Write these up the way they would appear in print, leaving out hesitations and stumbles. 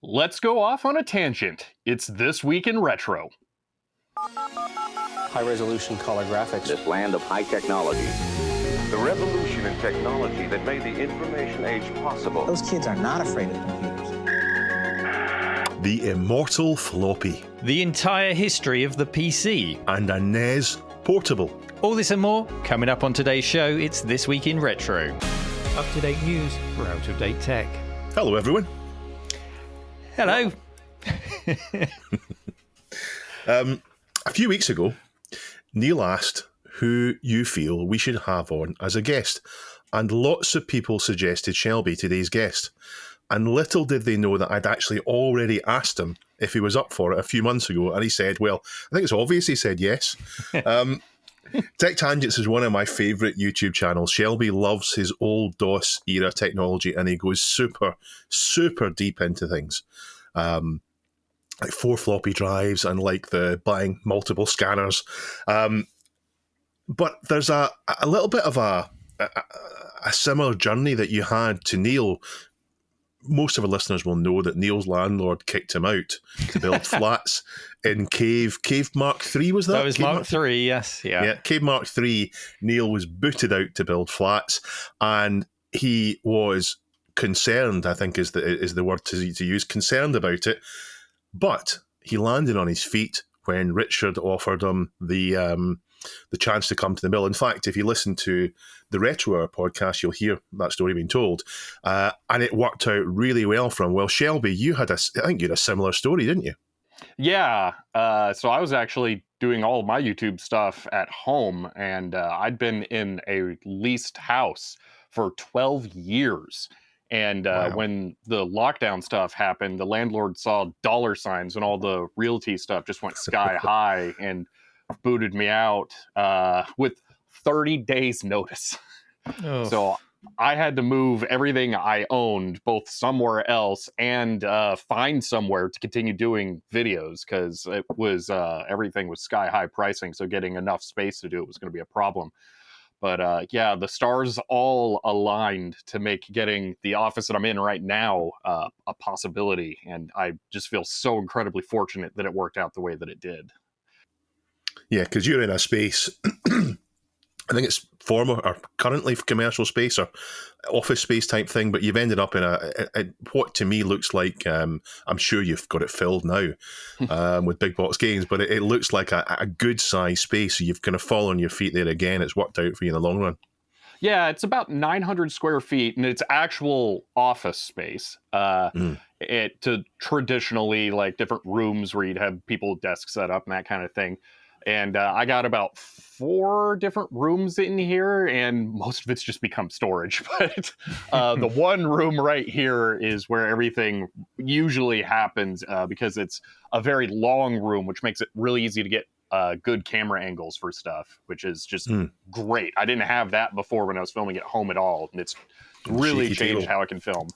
Let's go off on a tangent. It's This Week in Retro. High-resolution color graphics. This land of high technology. The revolution in technology that made the information age possible. Those kids are not afraid of computers. The Immortal Floppy. The entire history of the PC. And a NES Portable. All this and more coming up on today's show. It's This Week in Retro. Up-to-date news for out-of-date tech. Hello, everyone. Hello. A few weeks ago, Neil asked who you feel we should have on as a guest, and lots of people suggested Shelby, today's guest. And little did they know that I'd actually already asked him if he was up for it a few months ago, and he said, well, I think it's obvious he said yes. Tech Tangents is one of my favourite YouTube channels. Shelby loves his old DOS era technology, and he goes super, super deep into things. Like 4 floppy drives and like the buying multiple scanners. But there's a little bit of a similar journey that you had to Neil. Most of our listeners will know that Neil's landlord kicked him out to build flats in Cave Mark III, was that? That was Cave Mark III, yes. Yeah, Cave Mark III, Neil was booted out to build flats, and he was concerned, I think is the word to use, concerned about it. But he landed on his feet when Richard offered him the chance to come to the mill. In fact, if you listen to the Retro Hour podcast, you'll hear that story being told. And it worked out really well for him. Well, Shelby, I think you had a similar story, didn't you? Yeah. So I was actually doing all of my YouTube stuff at home, and I'd been in a leased house for 12 years. And Wow. When the lockdown stuff happened, the landlord saw dollar signs and all the realty stuff just went sky high and booted me out with 30 days notice. Oh. So I had to move everything I owned, both somewhere else and find somewhere to continue doing videos, because it was everything was sky high pricing. So getting enough space to do it was going to be a problem. But yeah, the stars all aligned to make getting the office that I'm in right now a possibility. And I just feel so incredibly fortunate that it worked out the way that it did. Yeah, because you're in a space, I think it's former or currently commercial space or office space type thing, but you've ended up in a what to me looks like, I'm sure you've got it filled now with big box games, but it looks like a good size space. So you've kind of fallen on your feet there again. It's worked out for you in the long run. Yeah, it's about 900 square feet, and it's actual office space. It to traditionally like different rooms where you'd have people desks set up and that kind of thing. And I got about 4 different rooms in here, and most of it's just become storage. But the one room right here is where everything usually happens because it's a very long room, which makes it really easy to get good camera angles for stuff, which is just great. I didn't have that before when I was filming at home at all, and it's really changed how I can film.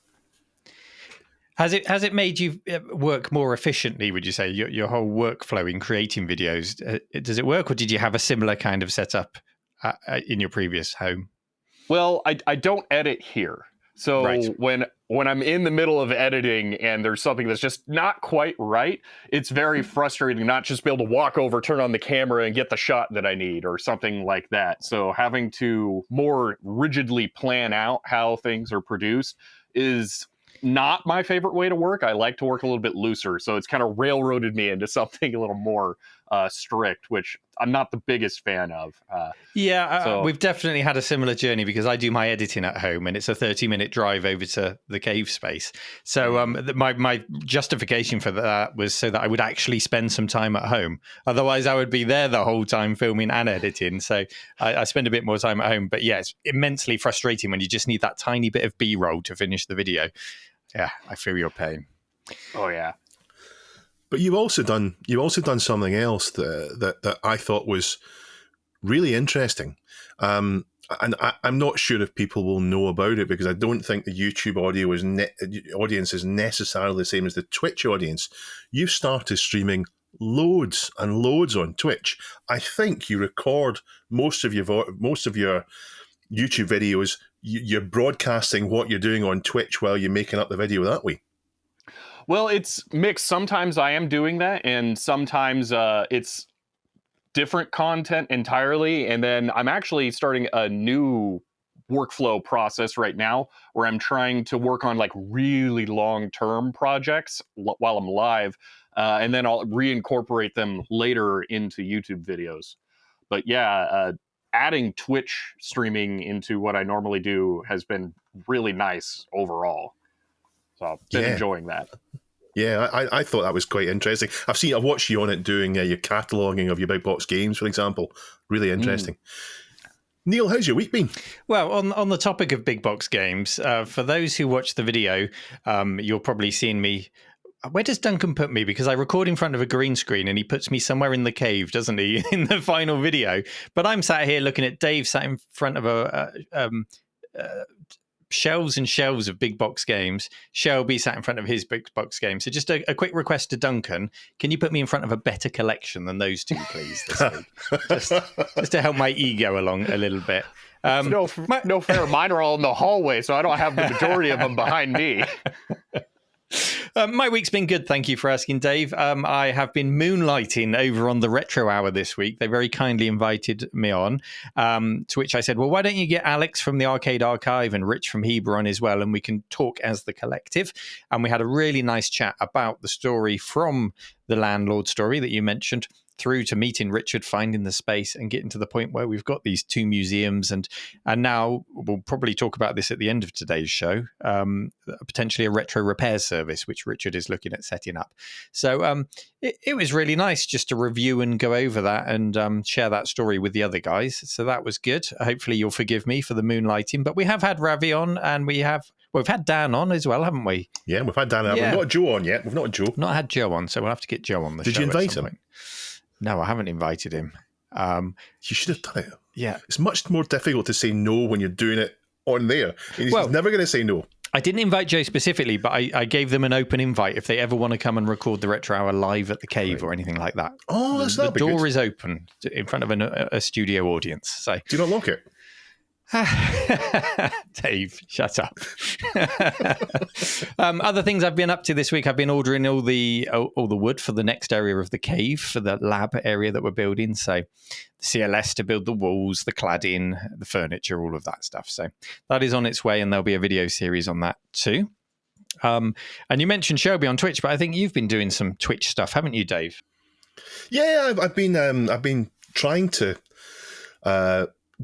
Has it made you work more efficiently, would you say, your whole workflow in creating videos? Does it work, or did you have a similar kind of setup in your previous home? Well, I don't edit here. So Right. when I'm in the middle of editing and there's something that's just not quite right, it's very frustrating not just be able to walk over, turn on the camera, and get the shot that I need or something like that. So having to more rigidly plan out how things are produced is not my favorite way to work. I like to work a little bit looser, so it's kind of railroaded me into something a little more strict, which I'm not the biggest fan of. We've definitely had a similar journey, because I do my editing at home, and it's a 30-minute drive over to the cave space. So my justification for that was so that I would actually spend some time at home. Otherwise, I would be there the whole time filming and editing. So I spend a bit more time at home. But yeah, it's immensely frustrating when you just need that tiny bit of B-roll to finish the video. Yeah, I feel your pain. Oh yeah. But you've also done something else that I thought was really interesting, and I'm not sure if people will know about it, because I don't think the YouTube audience is necessarily the same as the Twitch audience. You've started streaming loads and loads on Twitch. I think you record most of your YouTube videos. You're broadcasting what you're doing on Twitch while you're making up the video that way. Well, it's mixed. Sometimes I am doing that, and sometimes it's different content entirely. And then I'm actually starting a new workflow process right now where I'm trying to work on like really long-term projects while I'm live, and then I'll reincorporate them later into YouTube videos. But yeah, adding Twitch streaming into what I normally do has been really nice overall. So I've been enjoying that. Yeah, I thought that was quite interesting. I've watched you on it doing your cataloguing of your big box games, for example. Really interesting. Neil, how's your week been? Well, on the topic of big box games, for those who watch the video, you're probably seeing me. Where does Duncan put me? Because I record in front of a green screen and he puts me somewhere in the cave, doesn't he, in the final video? But I'm sat here looking at Dave sat in front of shelves and shelves of big box games. Shelby sat in front of his big box game. So just a quick request to Duncan. Can you put me in front of a better collection than those two, please, this week? just to help my ego along a little bit. No fair. Mine are all in the hallway, so I don't have the majority of them behind me. My week's been good, thank you for asking, Dave. I have been moonlighting over on the Retro Hour this week. They very kindly invited me on, to which I said, well, why don't you get Alex from the Arcade Archive and Rich from Heber on as well, and we can talk as the collective. And we had a really nice chat about the story from the landlord story that you mentioned, through to meeting Richard, finding the space, and getting to the point where we've got these two museums, and now we'll probably talk about this at the end of today's show, potentially a retro repair service which Richard is looking at setting up. So it was really nice just to review and go over that and share that story with the other guys. So that was good. Hopefully you'll forgive me for the moonlighting, but we have had Ravi on, and we've had Dan on as well, haven't we? Yeah, we've had Dan on. Yeah. We've not Joe on yet. We've not Joe. Not had Joe on, so we'll have to get Joe on the show. Did you invite him? Point. No, I haven't invited him. You should have done it. Yeah. It's much more difficult to say no when you're doing it on there. He's never going to say no. I didn't invite Joe specifically, but I gave them an open invite if they ever want to come and record the Retro Hour live at the cave or anything like that. Oh, that's the door is open in front of a studio audience. So do you not lock it? Dave, shut up. Other things I've been up to this week, I've been ordering all the wood for the next area of the cave, for the lab area that we're building. So the CLS to build the walls, the cladding, the furniture, all of that stuff. So that is on its way, and there'll be a video series on that too. And you mentioned Shelby on Twitch, but I think you've been doing some Twitch stuff, haven't you, Dave? Yeah, I've been trying to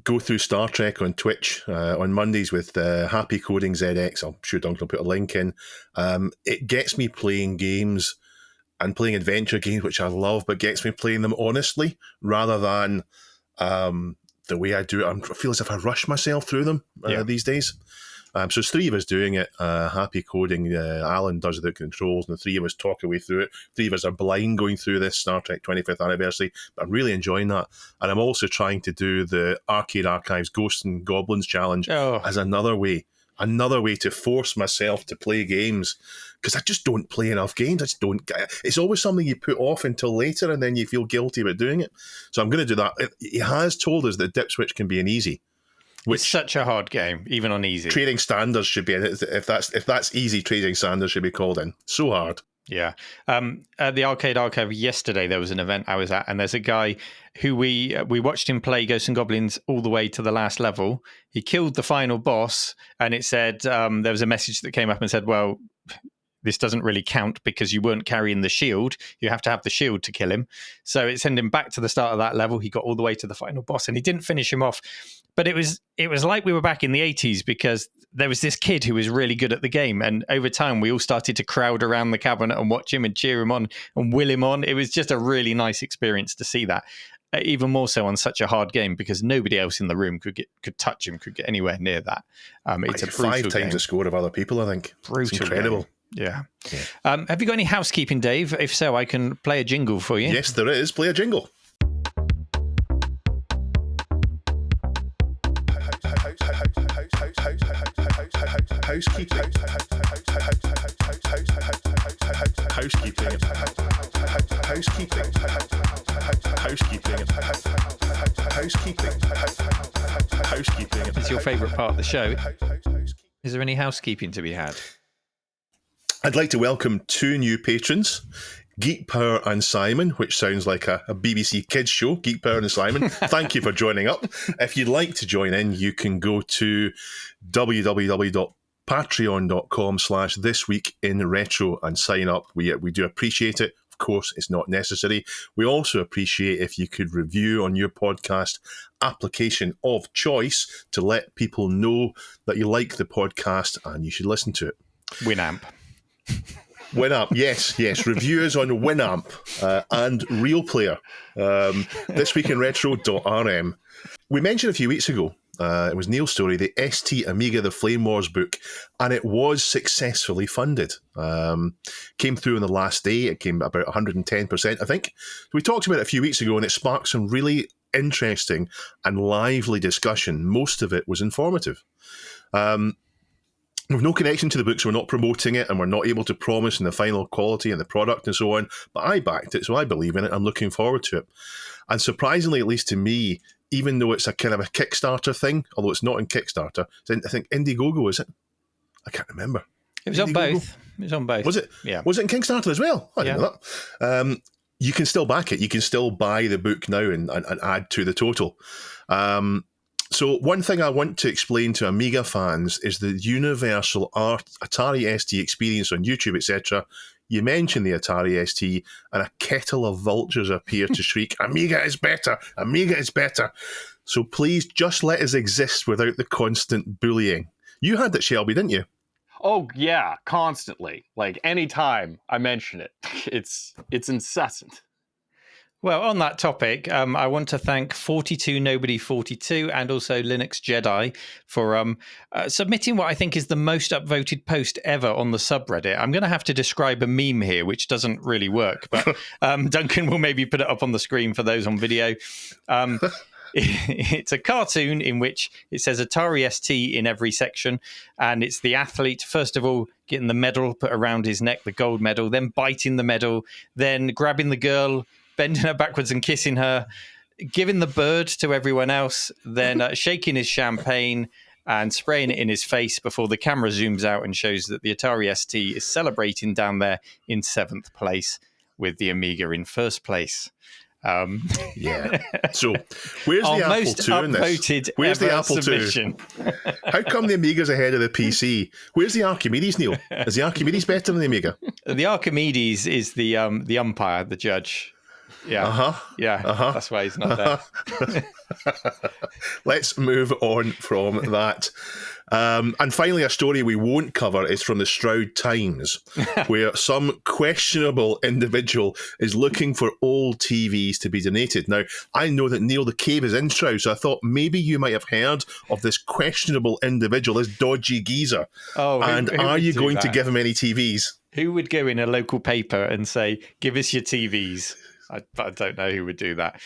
go through Star Trek on Twitch on Mondays with Happy Coding ZX. I'm sure Duncan will put a link in. It gets me playing games and playing adventure games, which I love, but gets me playing them honestly rather than the way I do it. I feel as if I rush myself through them these days. So there's three of us doing it. Happy Coding, Alan does the controls, and the three of us talk our way through it. Three of us are blind going through this Star Trek 25th anniversary, but I'm really enjoying that. And I'm also trying to do the Arcade Archives Ghosts and Goblins Challenge as another way to force myself to play games, because I just don't play enough games. I just don't get it. It's always something you put off until later, and then you feel guilty about doing it. So I'm going to do that. He has told us that Dip Switch can be an easy. It's such a hard game, even on easy. Trading standards should be, if that's easy, trading standards should be called in. So hard. Yeah. At the Arcade Archive yesterday, there was an event I was at, and there's a guy who we watched him play Ghosts and Goblins all the way to the last level. He killed the final boss, and it said there was a message that came up and said, well, this doesn't really count because you weren't carrying the shield. You have to have the shield to kill him. So it sent him back to the start of that level. He got all the way to the final boss, and he didn't finish him off. But it was like we were back in the 80s, because there was this kid who was really good at the game. And over time, we all started to crowd around the cabinet and watch him and cheer him on and will him on. It was just a really nice experience to see that. Even more so on such a hard game, because nobody else in the room could touch him, could get anywhere near that. It's like a brutal 5 times game. the score of other people, I think. Brutal it's incredible. Game. Yeah. Have you got any housekeeping, Dave? If so, I can play a jingle for you. Yes, there is. Play a jingle. Housekeeping. It's your favourite part of the show. Is there any housekeeping to be had? I'd like to welcome 2 new patrons, Geek Power and Simon, which sounds like a BBC kids show. Geek Power and Simon, thank you for joining up. If you'd like to join in, you can go to www.patreon.com/thisweekinretro and sign up. We do appreciate it. Of course, it's not necessary. We also appreciate if you could review on your podcast application of choice to let people know that you like the podcast and you should listen to it. Winamp. Winamp, yes. Review us on Winamp and Real Player. Thisweekinretro.rm. We mentioned a few weeks ago, it was Neil's story, the ST Amiga The Flame Wars book, and it was successfully funded. Came through on the last day. It came about 110%, I think. So we talked about it a few weeks ago, and it sparked some really interesting and lively discussion. Most of it was informative. We've no connection to the book, so we're not promoting it, and we're not able to promise in the final quality and the product and so on. But I backed it, so I believe in it. I'm looking forward to it. And surprisingly, at least to me, even though it's a kind of a Kickstarter thing, although it's not in Kickstarter, I think Indiegogo, is it? I can't remember. It was on both. It was on both. Was it? Yeah. Was it in Kickstarter as well? I didn't know that. You can still back it. You can still buy the book now and add to the total. So one thing I want to explain to Amiga fans is the universal Atari ST experience on YouTube, etc. You mention the Atari ST and a kettle of vultures appear to shriek, Amiga is better, Amiga is better. So please just let us exist without the constant bullying. You had that, Shelby, didn't you? Oh, yeah, constantly. Like, anytime I mention it, it's incessant. Well, on that topic, I want to thank 42Nobody42 and also Linux Jedi for submitting what I think is the most upvoted post ever on the subreddit. I'm going to have to describe a meme here, which doesn't really work, but Duncan will maybe put it up on the screen for those on video. It's a cartoon in which it says Atari ST in every section, and it's the athlete, first of all, getting the medal put around his neck, the gold medal, then biting the medal, then grabbing the girl, bending her backwards and kissing her, giving the bird to everyone else, then shaking his champagne and spraying it in his face before the camera zooms out and shows that the Atari ST is celebrating down there in 7th place with the Amiga in 1st place. Yeah. So, where's the Apple II in this? Where's the Apple II? How come the Amiga's ahead of the PC? Where's the Archimedes, Neil? Is the Archimedes better than the Amiga? The Archimedes is the umpire, the judge. Yeah. That's why he's not there. Let's move on from that. And finally, a story we won't cover is from the Stroud Times, where some questionable individual is looking for old TVs to be donated. Now, I know that Neil the Cave is in Stroud, so I thought maybe you might have heard of this questionable individual, this dodgy geezer. Oh, and are you going to give him any TVs? Who would go in a local paper and say, give us your TVs? I don't know who would do that.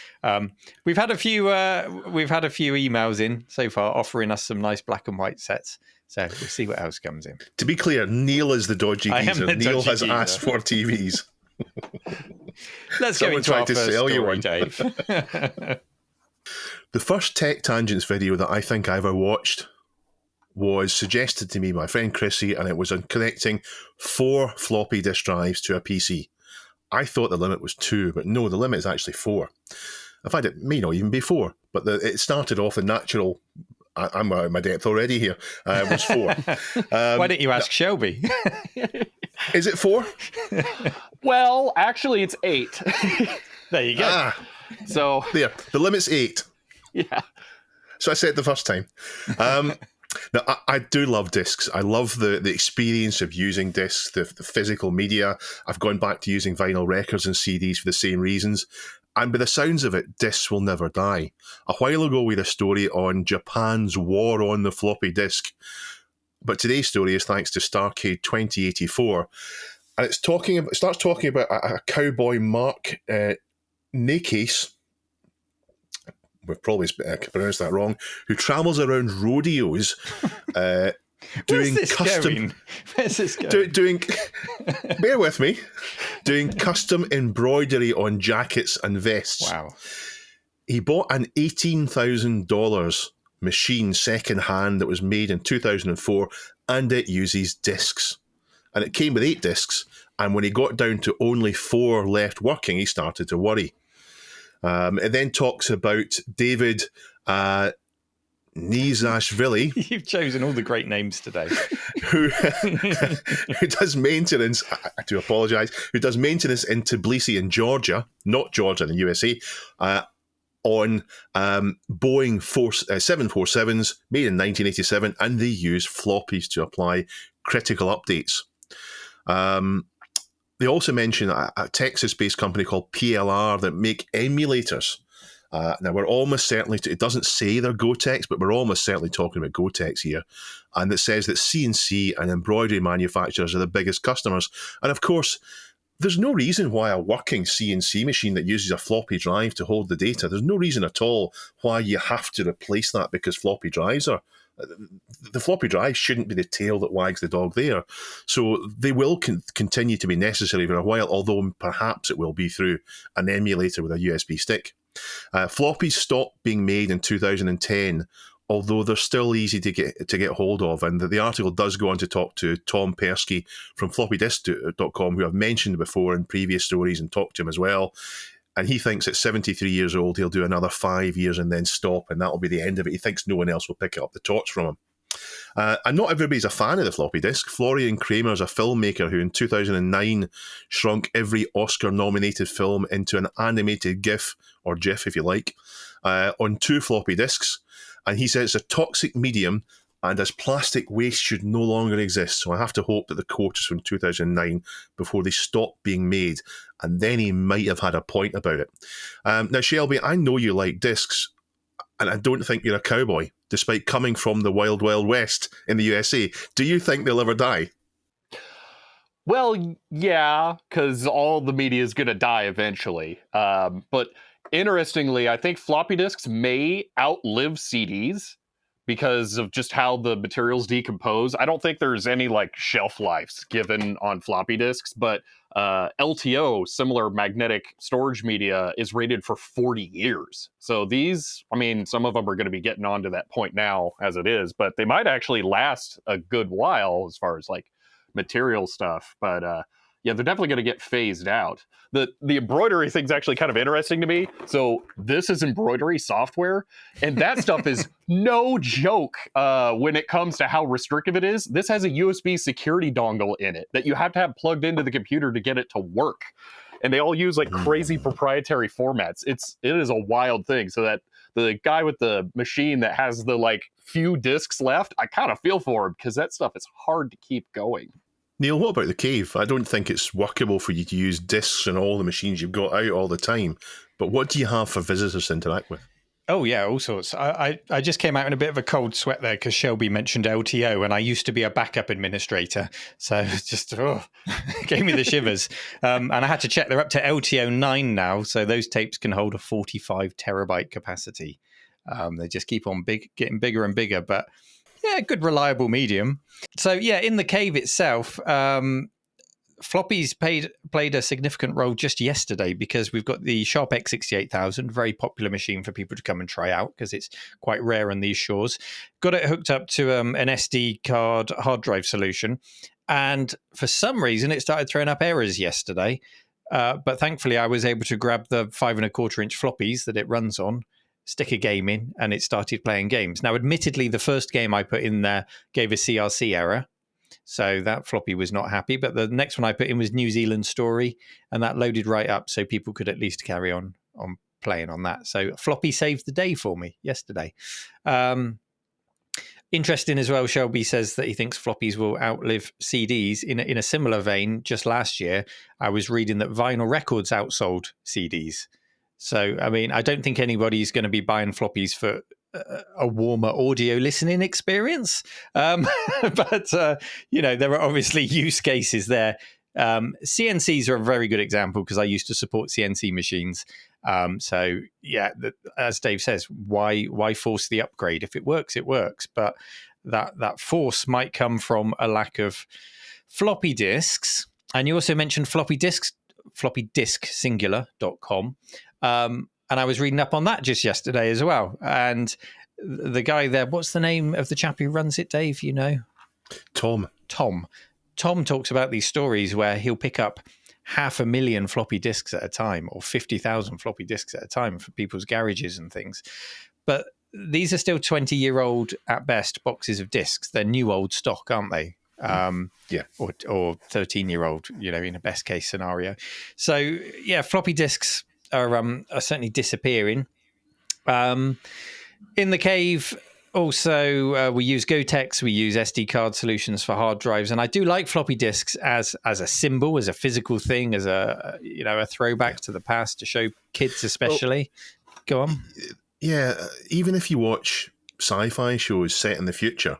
We've had a few emails in so far offering us some nice black and white sets. So we'll see what else comes in. To be clear, Neil is the dodgy geezer. Neil has asked for TVs. Let's go into our first story, Dave. The first Tech Tangents video that I think I ever watched was suggested to me by my friend Chrissy, and it was on connecting 4 floppy disk drives to a PC. I thought the limit was 2, but no, the limit is actually 4. In fact, it may not even be 4, but it started off the natural. I'm out of my depth already here. It was 4. Why don't you ask Shelby? Is it 4? Well, actually, it's 8. There you go. So there, the limit's 8. Yeah. So I said it the first time. Now, I do love discs. I love the experience of using discs, the physical media. I've gone back to using vinyl records and CDs for the same reasons. And by the sounds of it, discs will never die. A while ago, we had a story on Japan's war on the floppy disk. But today's story is thanks to Starcade 2084. And it starts talking about a cowboy, Mark Nakes, we've probably pronounced that wrong, who travels around rodeos doing custom... Where's this going? Bear with me. Doing custom embroidery on jackets and vests. Wow. He bought an $18,000 machine second-hand that was made in 2004, and it uses discs. and it came with 8 discs. And when he got down to only 4 left working, he started to worry. It then talks about David Nizashvili. You've chosen all the great names today. who does maintenance, I do apologise, who does maintenance in Tbilisi in Georgia, not Georgia in the USA, on Boeing 747s made in 1987, and they use floppies to apply critical updates. They also mention a Texas-based company called PLR that make emulators. Now, we're almost certainly, it doesn't say they're Gotex, but we're almost certainly talking about Gotex here. And it says that CNC and embroidery manufacturers are the biggest customers. And of course, there's no reason why a working CNC machine that uses a floppy drive to hold the data, there's no reason at all why you have to replace that because floppy drives are. The floppy drive shouldn't be the tail that wags the dog there. So they will continue to be necessary for a while, although perhaps it will be through an emulator with a USB stick. Floppies stopped being made in 2010, although they're still easy to get hold of. And the article does go on to talk to Tom Persky from floppydisk.com, who I've mentioned before in previous stories, and talked to him as well. And he thinks at 73 years old, he'll do another 5 years and then stop, and that'll be the end of it. He thinks no one else will pick up the torch from him. And not everybody's a fan of the floppy disk. Florian Kramer is a filmmaker who in 2009 shrunk every Oscar-nominated film into an animated GIF, or GIF if you like, on 2 floppy disks. And he says it's a toxic medium, and as plastic waste should no longer exist. So I have to hope that the quote is from 2009 before they stopped being made. And then he might have had a point about it. Now, Shelby, I know you like discs, and I don't think you're a cowboy, despite coming from the wild, wild west in the USA. Do you think they'll ever die? Well, yeah, because all the media is going to die eventually. But interestingly, I think floppy disks may outlive CDs because of just how the materials decompose. I don't think there's any like shelf lives given on floppy disks, but LTO, similar magnetic storage media, is rated for 40 years. So these, I mean, some of them are going to be getting on to that point now as it is, but they might actually last a good while as far as like material stuff. But yeah, they're definitely going to get phased out. The embroidery thing's actually kind of interesting to me. So this is embroidery software, and that stuff is no joke when it comes to how restrictive it is. This has a USB security dongle in it that you have to have plugged into the computer to get it to work. And they all use like crazy proprietary formats. It is a wild thing. So that the guy with the machine that has the like few discs left, I kind of feel for him because that stuff is hard to keep going. Neil, what about the cave? I don't think it's workable for you to use discs on all the machines you've got out all the time. But what do you have for visitors to interact with? Oh, yeah, all sorts. I just came out in a bit of a cold sweat there because Shelby mentioned LTO, and I used to be a backup administrator. So it just gave me the shivers. And I had to check they're up to LTO 9 now. So those tapes can hold a 45 terabyte capacity. They just keep on getting bigger and bigger. But yeah, good reliable medium. So yeah, in the cave itself, floppies played a significant role just yesterday because we've got the Sharp X68000, very popular machine for people to come and try out because it's quite rare on these shores. Got it hooked up to an SD card hard drive solution, and for some reason it started throwing up errors yesterday. But thankfully I was able to grab the 5 1/4 inch floppies that it runs on, stick a game in, and it started playing games. Now, admittedly, the first game I put in there gave a CRC error, so that floppy was not happy. But the next one I put in was New Zealand Story, and that loaded right up, so people could at least carry on playing on that. So floppy saved the day for me yesterday. Interesting as well, Shelby says that he thinks floppies will outlive CDs. In a similar vein, just last year, I was reading that vinyl records outsold CDs. So, I mean, I don't think anybody's going to be buying floppies for a warmer audio listening experience. But, you know, there are obviously use cases there. CNCs are a very good example because I used to support CNC machines. So, yeah, as Dave says, why force the upgrade? If it works, it works. But that force might come from a lack of floppy disks. And you also mentioned floppydisksingular.com. And I was reading up on that just yesterday as well. And the guy there, what's the name of the chap who runs it, Dave? You know? Tom. Tom talks about these stories where he'll pick up 500,000 floppy disks at a time or 50,000 floppy disks at a time for people's garages and things. But these are still 20-year-old at best boxes of disks. They're new old stock, aren't they? Yeah. Or 13-year-old, in a best case scenario. So yeah, floppy disks are certainly disappearing. In the cave, also, we use Gotex, we use SD card solutions for hard drives, and I do like floppy disks as a symbol, as a physical thing, as a throwback to the past to show kids especially. Go on. Yeah, even if you watch sci-fi shows set in the future,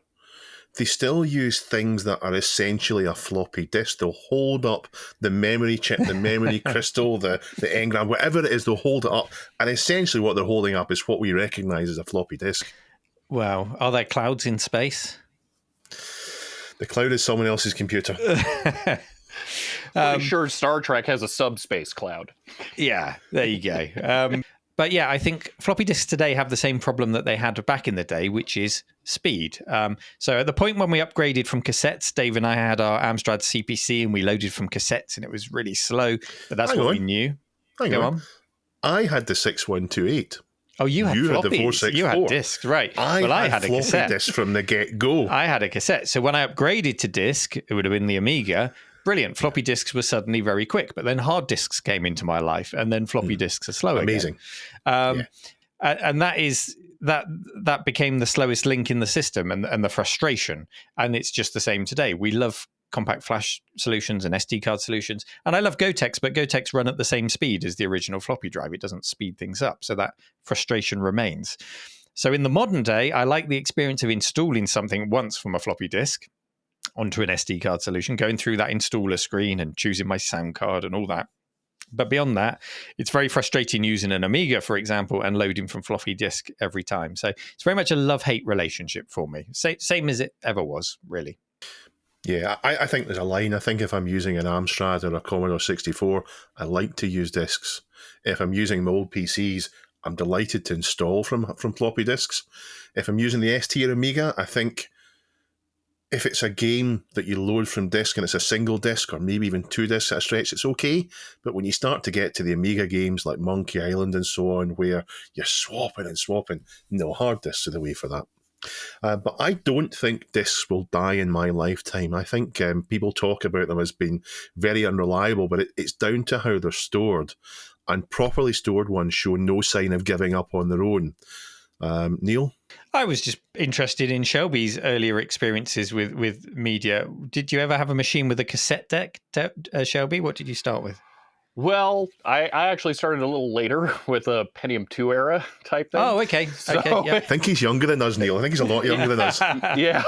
they still use things that are essentially a floppy disk. They'll hold up the memory chip, the memory crystal, the engram, whatever it is, they'll hold it up, and essentially what they're holding up is what we recognise as a floppy disk. Wow. Are there clouds in space? The cloud is someone else's computer. Pretty sure Star Trek has a subspace cloud. Yeah, there you go. But yeah, I think floppy disks today have the same problem that they had back in the day, which is speed. So at the point when we upgraded from cassettes, Dave and I had our Amstrad CPC and we loaded from cassettes and it was really slow, but that's what we knew. Hang on. I had the 6128. Oh, you had floppies. Had the 464. You had discs, right. I had a floppy cassette. disk from the get-go. I had a cassette. So when I upgraded to disc, it would have been the Amiga. Brilliant. Floppy disks were suddenly very quick, but then hard disks came into my life, and then floppy disks are slow Amazing. Again. And that became the slowest link in the system and the frustration. And it's just the same today. We love compact flash solutions and SD card solutions. And I love Gotex, but Gotex run at the same speed as the original floppy drive. It doesn't speed things up. So that frustration remains. So in the modern day, I like the experience of installing something once from a floppy disk onto an SD card solution, going through that installer screen and choosing my sound card and all that. But beyond that, it's very frustrating using an Amiga, for example, and loading from floppy disk every time. So it's very much a love-hate relationship for me. Same as it ever was, really. Yeah, I think there's a line. I think if I'm using an Amstrad or a Commodore 64, I like to use discs. If I'm using my old PCs, I'm delighted to install from floppy disks. If I'm using the ST or Amiga, I think if it's a game that you load from disk and it's a single disk or maybe even two disks at a stretch, it's okay. But when you start to get to the Amiga games like Monkey Island and so on, where you're swapping, no, hard disks are the way for that. But I don't think discs will die in my lifetime. I think people talk about them as being very unreliable, but it's down to how they're stored. And properly stored ones show no sign of giving up on their own. Neil? I was just interested in Shelby's earlier experiences with media. Did you ever have a machine with a cassette deck, Shelby? What did you start with? Well, I actually started a little later with a Pentium 2 era type thing. Oh, okay. So, yeah. I think he's younger than us, Neil. I think he's a lot younger than us. Yeah,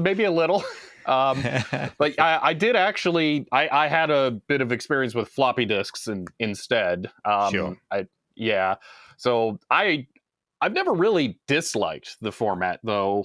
maybe a little. But I did actually, I had a bit of experience with floppy disks instead. Sure. So I've never really disliked the format, though,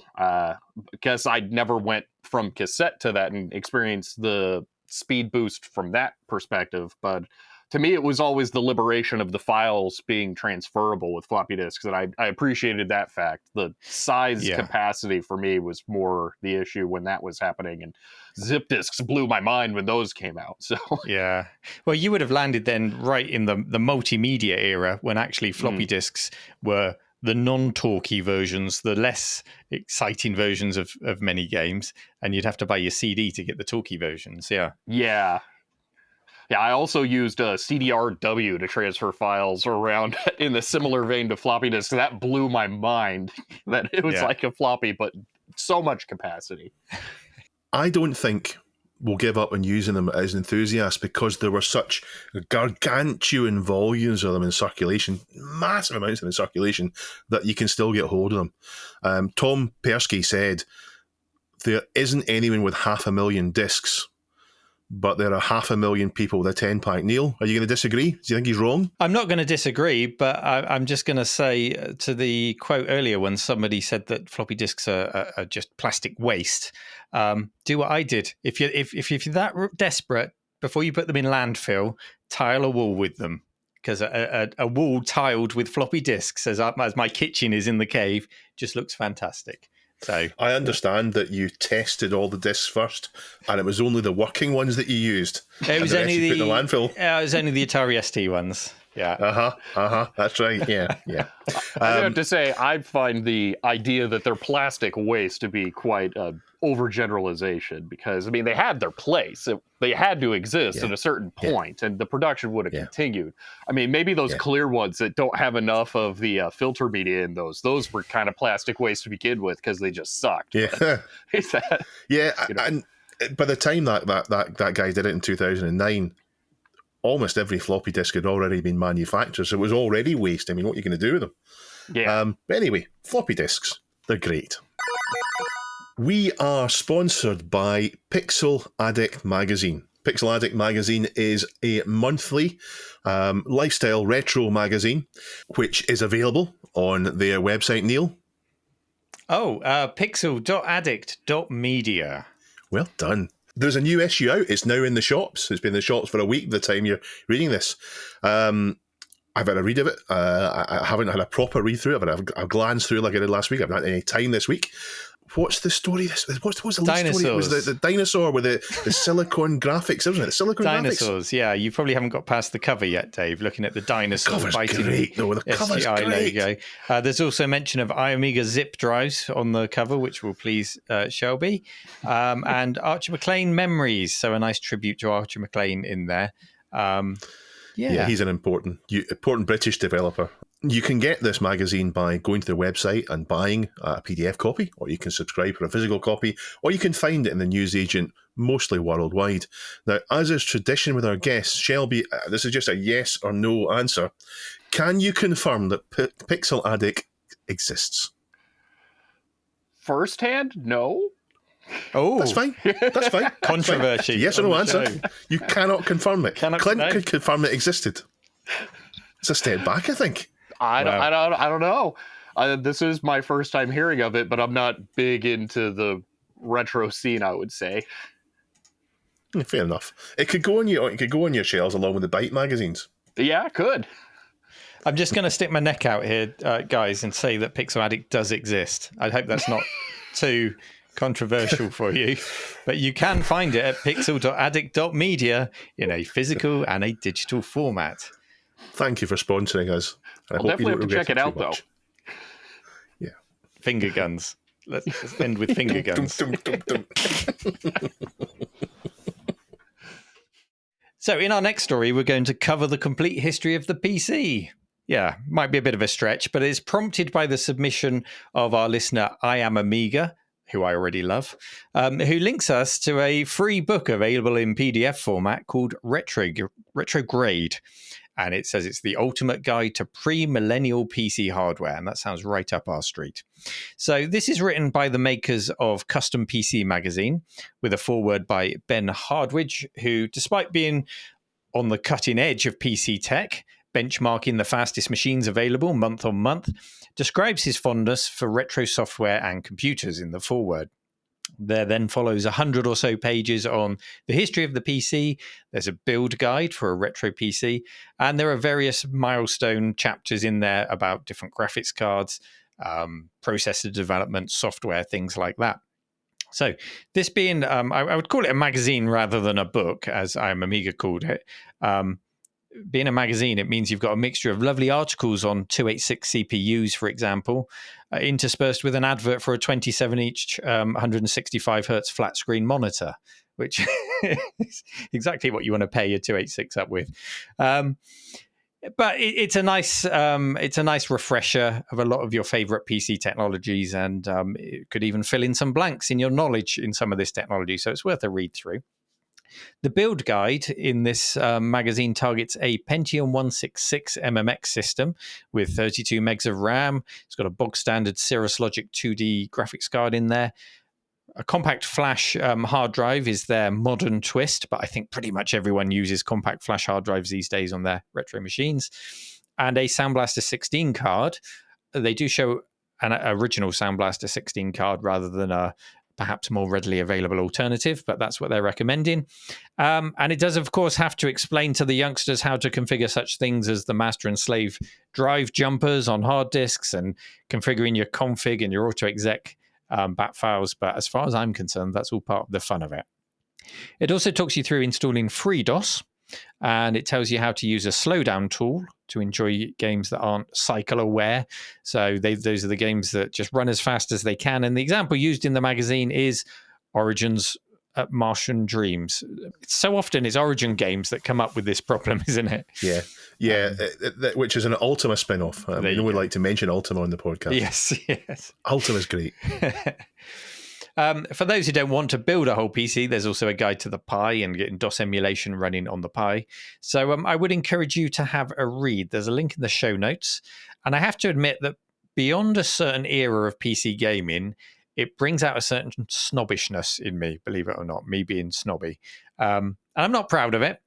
because I never went from cassette to that and experienced the speed boost from that perspective. But to me, it was always the liberation of the files being transferable with floppy disks, and I appreciated that fact. The size capacity for me was more the issue when that was happening, and zip disks blew my mind when those came out. So yeah, well, you would have landed then right in the multimedia era when actually floppy disks were the non-talky versions, the less exciting versions of many games, and you'd have to buy your CD to get the talky versions. Yeah, I also used CDRW to transfer files around in the similar vein to floppy disks. That blew my mind that it was like a floppy, but so much capacity. I don't think we'll give up on using them as enthusiasts because there were such gargantuan volumes of them in circulation, massive amounts of them in circulation, that you can still get hold of them. Tom Persky said there isn't anyone with 500,000 discs, but there are 500,000 people with a 10-pack. Neil, are you going to disagree? Do you think he's wrong? I'm not going to disagree, but I'm just going to say to the quote earlier when somebody said that floppy disks are just plastic waste, do what I did. If you're that desperate, before you put them in landfill, tile a wall with them. Because a wall tiled with floppy disks, as my kitchen is in the cave, just looks fantastic. So I understand that you tested all the discs first, and it was only the working ones that you used. it was and only the, put in the landfill. it was only the Atari ST ones. Yeah. That's right. Yeah. I have to say, I find the idea that they're plastic waste to be quite overgeneralization, because I mean they had their place. They had to exist at a certain point, and the production would have continued. I mean, maybe those clear ones that don't have enough of the filter media in those were kind of plastic waste to begin with because they just sucked. Yeah. And by the time that guy did it in 2009, almost every floppy disk had already been manufactured, so it was already waste. I mean, what are you going to do with them? Yeah. But anyway, floppy disks, they're great. We are sponsored by Pixel Addict Magazine. Pixel Addict Magazine is a monthly lifestyle retro magazine, which is available on their website, Neil. Oh, pixel.addict.media. Well done. There's a new issue out. It's now in the shops. It's been in the shops for a week by the time you're reading this. I've had a read of it. I haven't had a proper read through it, but I've glanced through it like I did last week. I've not had any time this week. What's the story? What's the lead story? It was the dinosaur with the silicone graphics, wasn't it? The silicone dinosaurs, graphics. Yeah. You probably haven't got past the cover yet, Dave, looking at the dinosaur fighting great. the cover's STI great. logo. There's also mention of iOmega zip drives on the cover, which will please Shelby. And Archer McLean memories. So a nice tribute to Archer McLean in there. Yeah, he's an important British developer. You can get this magazine by going to their website and buying a PDF copy, or you can subscribe for a physical copy, or you can find it in the newsagent, mostly worldwide. Now, as is tradition with our guests, Shelby, this is just a yes or no answer. Can you confirm that Pixel Addict exists? Firsthand, no. Oh, that's fine. Controversy. Yes or no answer. You cannot confirm it. Clint could confirm it existed. It's a step back, I think. I don't know. This is my first time hearing of it, but I'm not big into the retro scene, I would say. Fair enough. It could go on your shelves along with the Byte magazines. Yeah, it could. I'm just going to stick my neck out here, guys, and say that Pixel Addict does exist. I hope that's not too controversial for you, but you can find it at pixel.addict.media in a physical and a digital format. Thank you for sponsoring us. I'll definitely have to check it out, though. Yeah. Finger guns. Let's end with finger guns. So in our next story, we're going to cover the complete history of the PC. Yeah, might be a bit of a stretch, but it's prompted by the submission of our listener, I Am Amiga, who I already love, who links us to a free book available in PDF format called Retrograde. And it says it's the ultimate guide to pre-millennial PC hardware. And that sounds right up our street. So this is written by the makers of Custom PC Magazine, with a foreword by Ben Hardwidge, who, despite being on the cutting edge of PC tech, benchmarking the fastest machines available month on month, describes his fondness for retro software and computers in the foreword. There then follows 100 or so pages on the history of the PC. There's a build guide for a retro PC, and there are various milestone chapters in there about different graphics cards, processor development, software, things like that. So this being, I would call it a magazine rather than a book, as I Am Amiga called it. Being a magazine, it means you've got a mixture of lovely articles on 286 CPUs, for example, interspersed with an advert for a 27-inch 165 hertz flat screen monitor, which is exactly what you want to pair your 286 up with. But it's a nice refresher of a lot of your favorite PC technologies, and it could even fill in some blanks in your knowledge in some of this technology. So it's worth a read through. The build guide in this magazine targets a Pentium 166 MMX system with 32 megs of RAM. It's got a bog standard Cirrus Logic 2D graphics card in there. A compact flash hard drive is their modern twist, but I think pretty much everyone uses compact flash hard drives these days on their retro machines. And a Sound Blaster 16 card. They do show an original Sound Blaster 16 card rather than a perhaps more readily available alternative, but that's what they're recommending. And it does, of course, have to explain to the youngsters how to configure such things as the master and slave drive jumpers on hard disks, and configuring your config and your auto exec bat files. But as far as I'm concerned, that's all part of the fun of it. It also talks you through installing FreeDOS, and it tells you how to use a slowdown tool to enjoy games that aren't cycle aware. So those are the games that just run as fast as they can. And the example used in the magazine is Origin's Martian Dreams. So often it's Origin games that come up with this problem, isn't it? Yeah, which is an Ultima spin-off. We would like to mention Ultima on the podcast. Yes. Ultima's great. For those who don't want to build a whole PC, there's also a guide to the Pi and getting DOS emulation running on the Pi. So I would encourage you to have a read. There's a link in the show notes. And I have to admit that beyond a certain era of PC gaming, it brings out a certain snobbishness in me, believe it or not, me being snobby. And I'm not proud of it.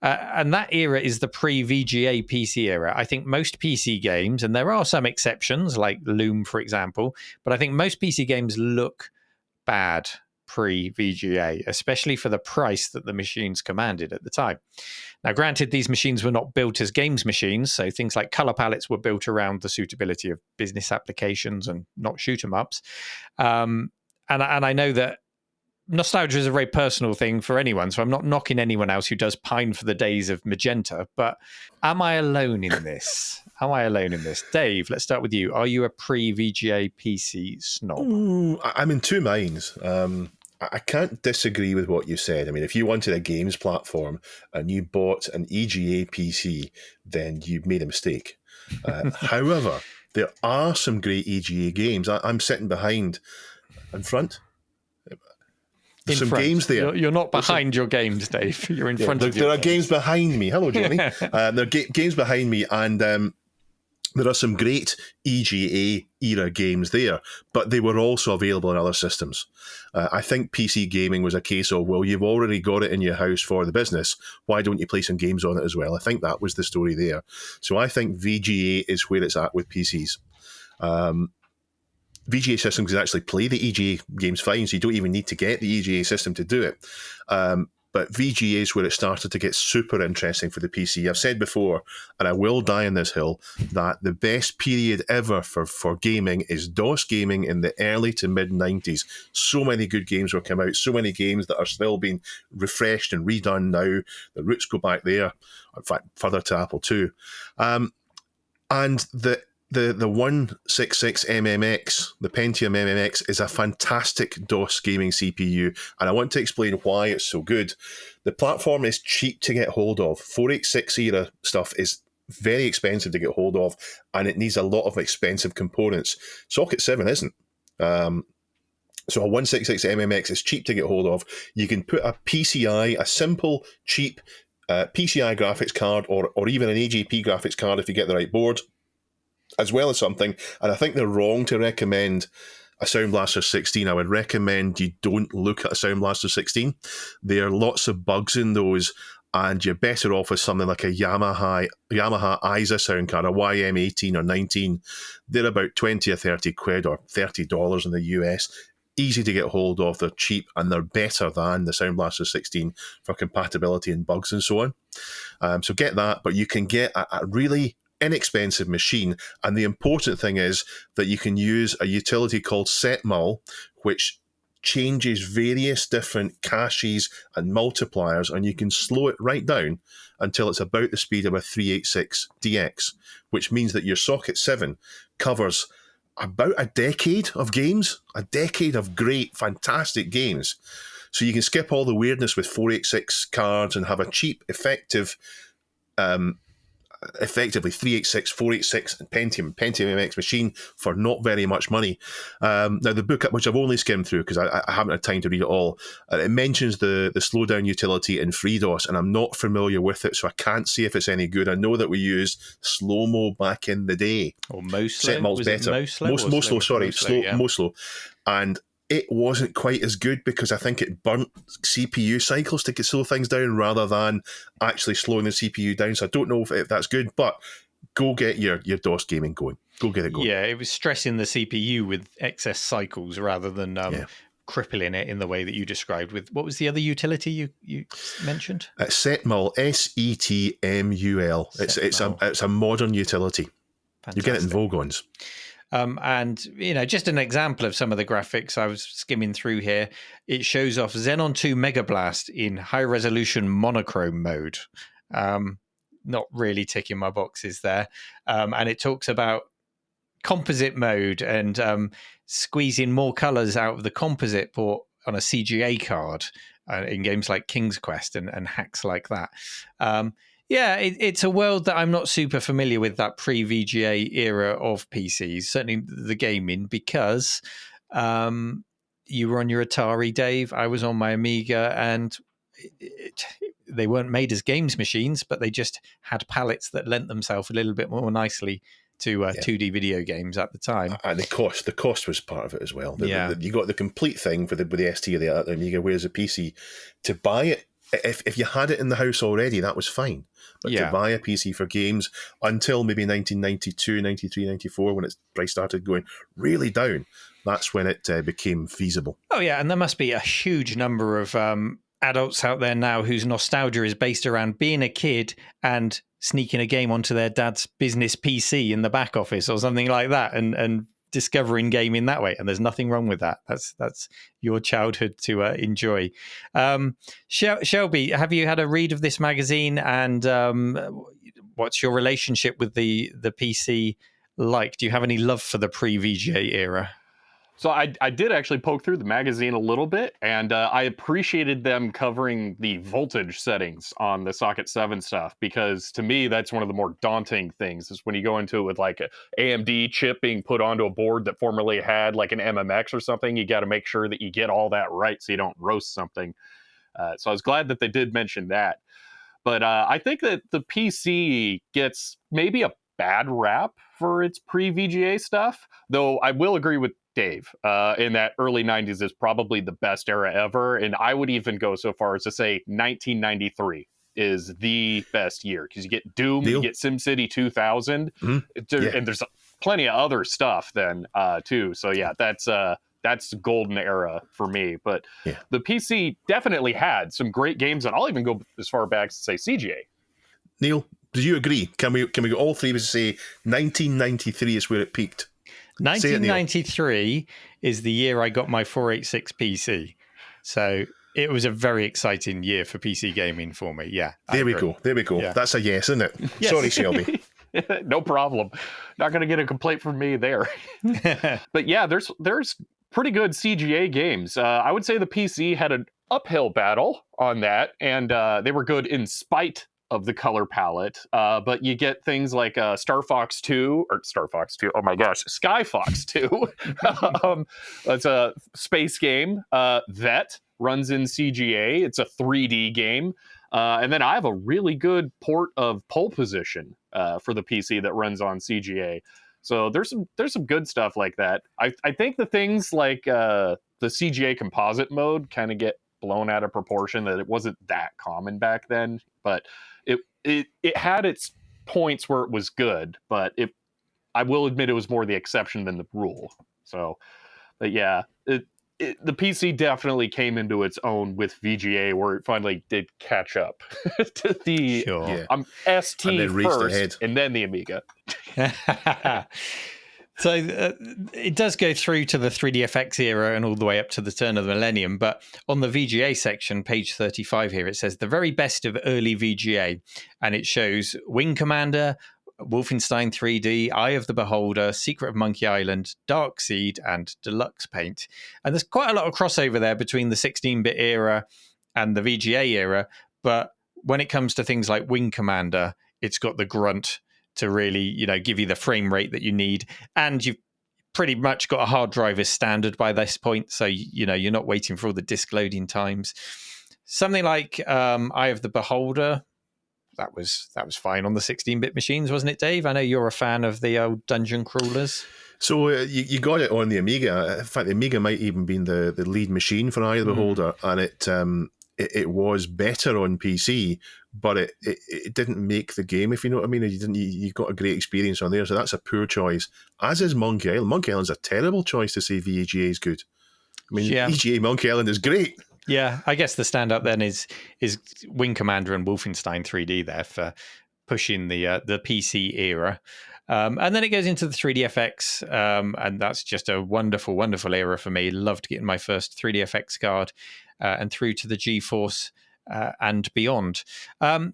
And that era is the pre-VGA PC era. I think most PC games, and there are some exceptions like Loom, for example, but I think most PC games look bad pre-VGA, especially for the price that the machines commanded at the time. Now, granted, these machines were not built as games machines, so things like color palettes were built around the suitability of business applications and not shoot 'em ups. And I know that nostalgia is a very personal thing for anyone, so I'm not knocking anyone else who does pine for the days of magenta, but am I alone in this? Dave, let's start with you. Are you a pre-VGA PC snob? I'm in two minds. I can't disagree with what you said. I mean, if you wanted a games platform and you bought an EGA PC, then you made a mistake. However, there are some great EGA games. I'm sitting behind in front. There's some games there. You're not behind your games, Dave. You're in front of your There are games behind me. Hello, Jamie. There are games behind me, and there are some great EGA era games there, but they were also available in other systems. I think PC gaming was a case of, well, you've already got it in your house for the business. Why don't you play some games on it as well? I think that was the story there. So I think VGA is where it's at with PCs. VGA systems can actually play the EGA games fine, so you don't even need to get the EGA system to do it. But VGA is where it started to get super interesting for the PC. I've said before, and I will die on this hill, that the best period ever for gaming is DOS gaming in the early to mid-90s. So many good games were coming out, so many games that are still being refreshed and redone now. The roots go back there, in fact, further to Apple II. And the 166 MMX, the Pentium MMX, is a fantastic DOS gaming CPU, and I want to explain why it's so good. The platform is cheap to get hold of. 486 era stuff is very expensive to get hold of, and it needs a lot of expensive components. Socket 7 isn't. So a 166 MMX is cheap to get hold of. You can put a PCI, a simple, cheap PCI graphics card, or even an AGP graphics card if you get the right board, as well as something. And I think they're wrong to recommend a Sound Blaster 16. I would recommend you don't look at a Sound Blaster 16. There are lots of bugs in those, and you're better off with something like a Yamaha ISA sound card, a YM18 or 19. They're about 20 or 30 quid or $30 in the US. Easy to get hold of, they're cheap, and they're better than the Sound Blaster 16 for compatibility and bugs and so on. So get that, but you can get a really inexpensive machine, and the important thing is that you can use a utility called setmul, which changes various different caches and multipliers, and you can slow it right down until it's about the speed of a 386DX, which means that your Socket 7 covers about a decade of games, a decade of great, fantastic games. So you can skip all the weirdness with 486 cards and have a cheap, effectively 386, 486 and Pentium MX machine for not very much money. Now, the book, which I've only skimmed through because I haven't had time to read it all, it mentions the slowdown utility in FreeDOS, and I'm not familiar with it, so I can't see if it's any good. I know that we used slow-mo back in the day. Or Moslow. Setmul's better. Moslow. And it wasn't quite as good because I think it burnt CPU cycles to slow things down rather than actually slowing the CPU down. So I don't know if that's good, but go get your DOS gaming going. Go get it going. Yeah, it was stressing the CPU with excess cycles rather than crippling it in the way that you described. With what was the other utility you mentioned? Setmul, SETMUL. It's a modern utility. Fantastic. You get it in Vogons. And, just an example of some of the graphics I was skimming through here. It shows off Xenon 2 Mega Blast in high resolution monochrome mode. Not really ticking my boxes there. And it talks about composite mode and squeezing more colors out of the composite port on a CGA card in games like King's Quest and hacks like that. It's a world that I'm not super familiar with, that pre-VGA era of PCs, certainly the gaming, because you were on your Atari, Dave. I was on my Amiga, and they weren't made as games machines, but they just had palettes that lent themselves a little bit more nicely to 2D video games at the time. And the cost was part of it as well. You got the complete thing with the ST or the Amiga, whereas a PC, to buy it, if you had it in the house already, that was fine. But to buy a PC for games until maybe 1992, 93, 94, when its price started going really down, that's when it became feasible. Oh, yeah, and there must be a huge number of adults out there now whose nostalgia is based around being a kid and sneaking a game onto their dad's business PC in the back office or something like that, and discovering gaming that way. And there's nothing wrong with that. That's your childhood to enjoy. Shelby, have you had a read of this magazine, and what's your relationship with the PC like? Do you have any love for the pre-VGA era? So I did actually poke through the magazine a little bit, and I appreciated them covering the voltage settings on the Socket 7 stuff, because to me, that's one of the more daunting things, is when you go into it with like an AMD chip being put onto a board that formerly had like an MMX or something. You got to make sure that you get all that right so you don't roast something. So I was glad that they did mention that. But I think that the PC gets maybe a bad rap for its pre-VGA stuff, though I will agree with Dave in that early 90s is probably the best era ever. And I would even go so far as to say 1993 is the best year, because you get Doom, you get SimCity 2000, and there's plenty of other stuff then too. So that's the golden era for me. But the PC definitely had some great games, and I'll even go as far back as to say CGA. Neil, do you agree? Can we go all three of us say 1993 is where it peaked? 1993 is the year I got my 486 PC. So it was a very exciting year for PC gaming for me. Yeah. There we go. Yeah. That's a yes, isn't it? Yes. Sorry, Shelby. No problem. Not going to get a complaint from me there. But yeah, there's pretty good CGA games. I would say the PC had an uphill battle on that, and they were good in spite of the color palette, but you get things like Sky Fox 2. Oh my gosh, Sky Fox 2. That's a space game that runs in CGA. It's a 3D game, and then I have a really good port of Pole Position for the PC that runs on CGA. So there's some good stuff like that. I think the things like the CGA composite mode kind of get blown out of proportion, that it wasn't that common back then, but it had its points where it was good, but I will admit it was more the exception than the rule. So, but yeah, the PC definitely came into its own with VGA, where it finally did catch up to the ST first, and then the Amiga. So it does go through to the 3DFX era and all the way up to the turn of the millennium. But on the VGA section, page 35 here, it says the very best of early VGA. And it shows Wing Commander, Wolfenstein 3D, Eye of the Beholder, Secret of Monkey Island, Dark Seed, and Deluxe Paint. And there's quite a lot of crossover there between the 16-bit era and the VGA era. But when it comes to things like Wing Commander, it's got the grunt to really, give you the frame rate that you need. And you've pretty much got a hard drive as standard by this point. So, you're not waiting for all the disk loading times. Something like Eye of the Beholder, that was fine on the 16-bit machines, wasn't it, Dave? I know you're a fan of the old dungeon crawlers. So you got it on the Amiga. In fact, the Amiga might even been the lead machine for Eye of the Beholder, and it was better on PC, but it didn't make the game, if you know what I mean. You got a great experience on there, so that's a poor choice. As is Monkey Island. Monkey Island's a terrible choice to say VGA is good. I mean, VGA Monkey Island is great. Yeah, I guess the standout then is Wing Commander and Wolfenstein 3D there for pushing the PC era. And then it goes into the 3DFX, and that's just a wonderful, wonderful era for me. Loved getting my first 3DFX card and through to the GeForce and beyond.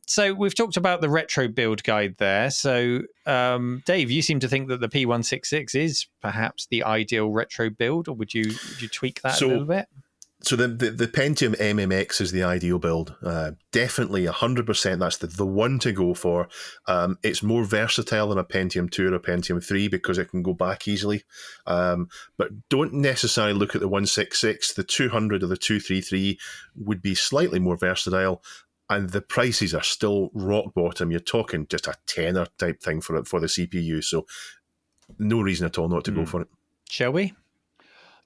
So we've talked about the retro build guide there. So Dave, you seem to think that the P166 is perhaps the ideal retro build, or would you tweak that a little bit? So the Pentium MMX is the ideal build. Definitely 100%. That's the one to go for. It's more versatile than a Pentium 2 or a Pentium 3 because it can go back easily. But don't necessarily look at the 166. The 200 or the 233 would be slightly more versatile. And the prices are still rock bottom. You're talking just a tenner type thing for the CPU. So no reason at all not to go for it. Shelby?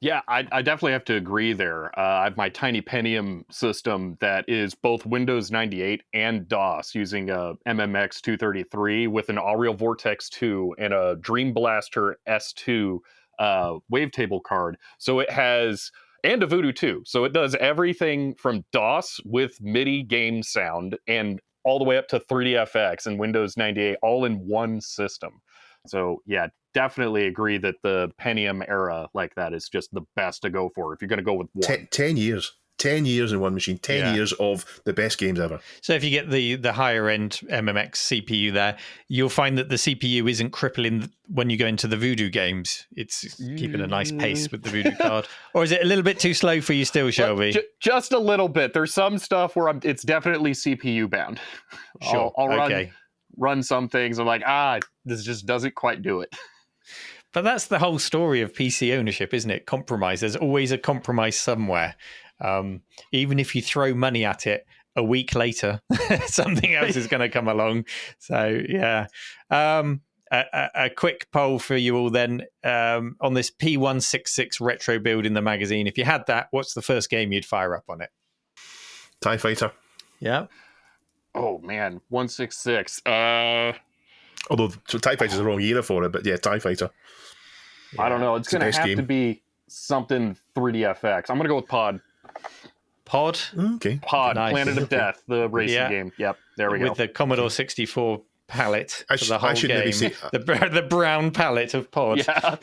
Yeah, I definitely have to agree there. I have my tiny Pentium system that is both Windows 98 and DOS using a MMX 233 with an Aureal Vortex 2 and a Dream Blaster S2 wavetable card. So it has, and a Voodoo 2. So it does everything from DOS with MIDI game sound and all the way up to 3DFX and Windows 98 all in one system. So yeah, definitely agree that the Pentium era like that is just the best to go for if you're going to go with one. 10 years. 10 years in one machine. 10 years of the best games ever. So if you get the higher end MMX CPU there, you'll find that the CPU isn't crippling when you go into the Voodoo games. It's keeping a nice pace with the Voodoo card. Or is it a little bit too slow for you still, Shelby? Well, just a little bit. There's some stuff where it's definitely CPU bound. Sure. I'll run some things. I'm like, this just doesn't quite do it. But that's the whole story of PC ownership, isn't it? Compromise. There's always a compromise somewhere. Even if you throw money at it, a week later, something else is going to come along. So, yeah. A quick poll for you all then. On this P166 retro build in the magazine, if you had that, what's the first game you'd fire up on it? TIE Fighter. Yeah. Oh, man. 166. Although TIE Fighter is the wrong era for it, but yeah, TIE Fighter. I don't know. It's going to have to be something 3DFX. I'm going to go with Pod. Pod? Okay. Pod, Nice. Planet of Death, the racing game. Yep, there we go. With the Commodore 64 palette for the I whole should game. maybe say, the brown palette of Pod. Yeah.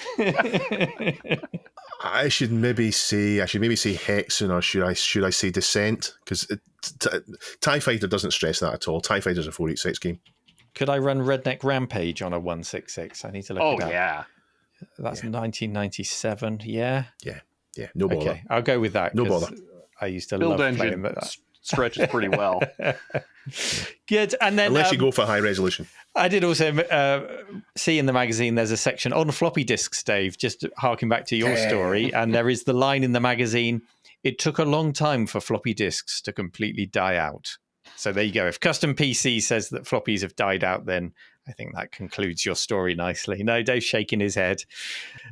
I should maybe say Hexen, or should I say Descent? Because TIE Fighter doesn't stress that at all. TIE Fighter's a 486 game. Could I run Redneck Rampage on a 166? I need to look it up. Oh, yeah. That's 1997. Yeah. Yeah. No bother. Okay, I'll go with that. No bother. I used to Build love playing engine that. stretches pretty well. Good. And then Unless you go for high resolution. I did also see in the magazine there's a section on floppy disks, Dave, just harking back to your story. And there is the line in the magazine, it took a long time for floppy disks to completely die out. So there you go. If Custom PC says that floppies have died out, then I think that concludes your story nicely. No, Dave's shaking his head.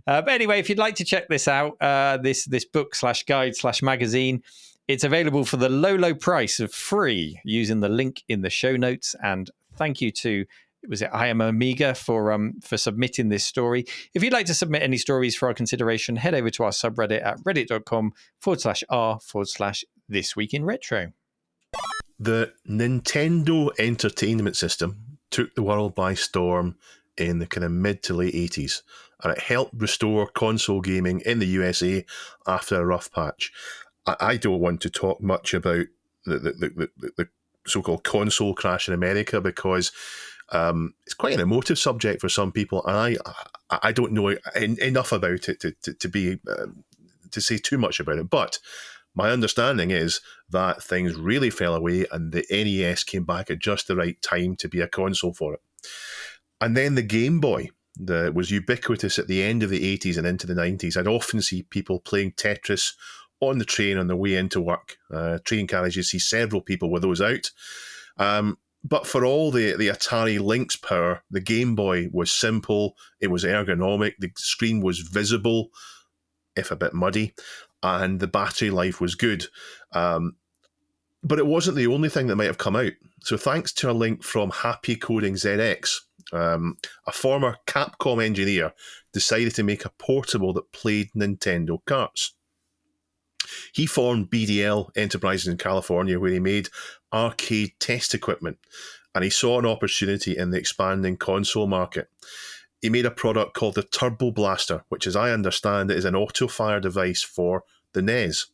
But anyway, if you'd like to check this out, this book /guide /magazine, it's available for the low price of free using the link in the show notes. And thank you to, was it I Am Amiga for submitting this story. If you'd like to submit any stories for our consideration, head over to our subreddit at reddit.com/r/thisweekinretro. The Nintendo Entertainment System took the world by storm in the kind of mid to late 80s, and it helped restore console gaming in the USA after a rough patch. I don't want to talk much about the so-called console crash in America because it's quite an emotive subject for some people, and I don't know enough about it to say too much about it. But my understanding is that things really fell away and the NES came back at just the right time to be a console for it. And then the Game Boy that was ubiquitous at the end of the 80s and into the 90s. I'd often see people playing Tetris on the train on their way into work. Train carriages, see several people with those out. But for all the Atari Lynx power, the Game Boy was simple, it was ergonomic, the screen was visible, if a bit muddy, and the battery life was good. But it wasn't the only thing that might have come out. So thanks to a link from Happy Coding ZX, a former Capcom engineer decided to make a portable that played Nintendo carts. He formed BDL Enterprises in California, where he made arcade test equipment, and he saw an opportunity in the expanding console market. he made a product called the Turbo Blaster, which, as I understand it, is an auto-fire device for the NES.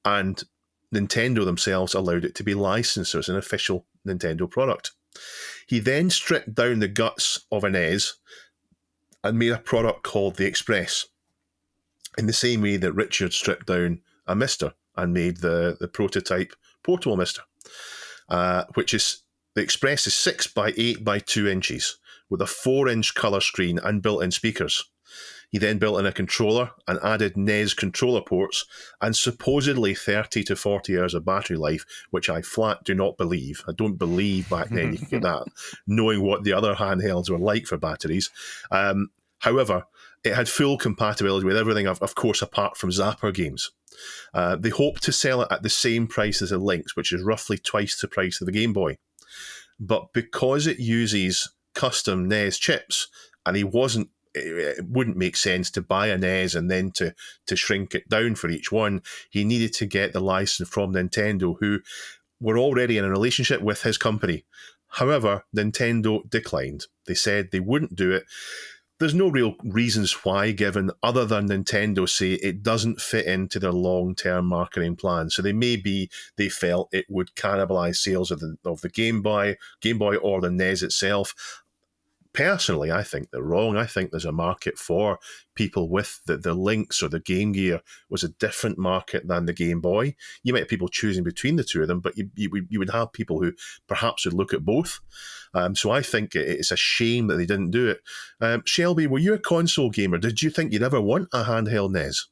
And Nintendo themselves allowed it to be licensed as an official Nintendo product. He then stripped down the guts of a NES and made a product called the Express, in the same way that Richard stripped down a Mister and made the prototype Portable Mister, which is, the Express is 6 by 8 by 2 inches with a 4-inch colour screen and built-in speakers. He then built in a controller and added NES controller ports and supposedly 30 to 40 hours of battery life, which I flat do not believe. I don't believe back then you could get that, knowing what the other handhelds were like for batteries. However, it had full compatibility with everything, of course, apart from Zapper games. They hoped to sell it at the same price as the Lynx, which is roughly twice the price of the Game Boy. But because it uses custom NES chips, and it wouldn't make sense to buy a NES and then to shrink it down for each one. He needed to get the license from Nintendo, who were already in a relationship with his company. However, Nintendo declined. They said they wouldn't do it. There's no real reasons why given, other than Nintendo say it doesn't fit into their long-term marketing plan. So they felt it would cannibalize sales of the Game Boy or the NES itself. Personally, I think they're wrong. I think there's a market for people with the Lynx or the Game Gear was a different market than the Game Boy. You might have people choosing between the two of them, but you would have people who perhaps would look at both. So I think it's a shame that they didn't do it. Shelby, were you a console gamer? Did you think you'd ever want a handheld NES?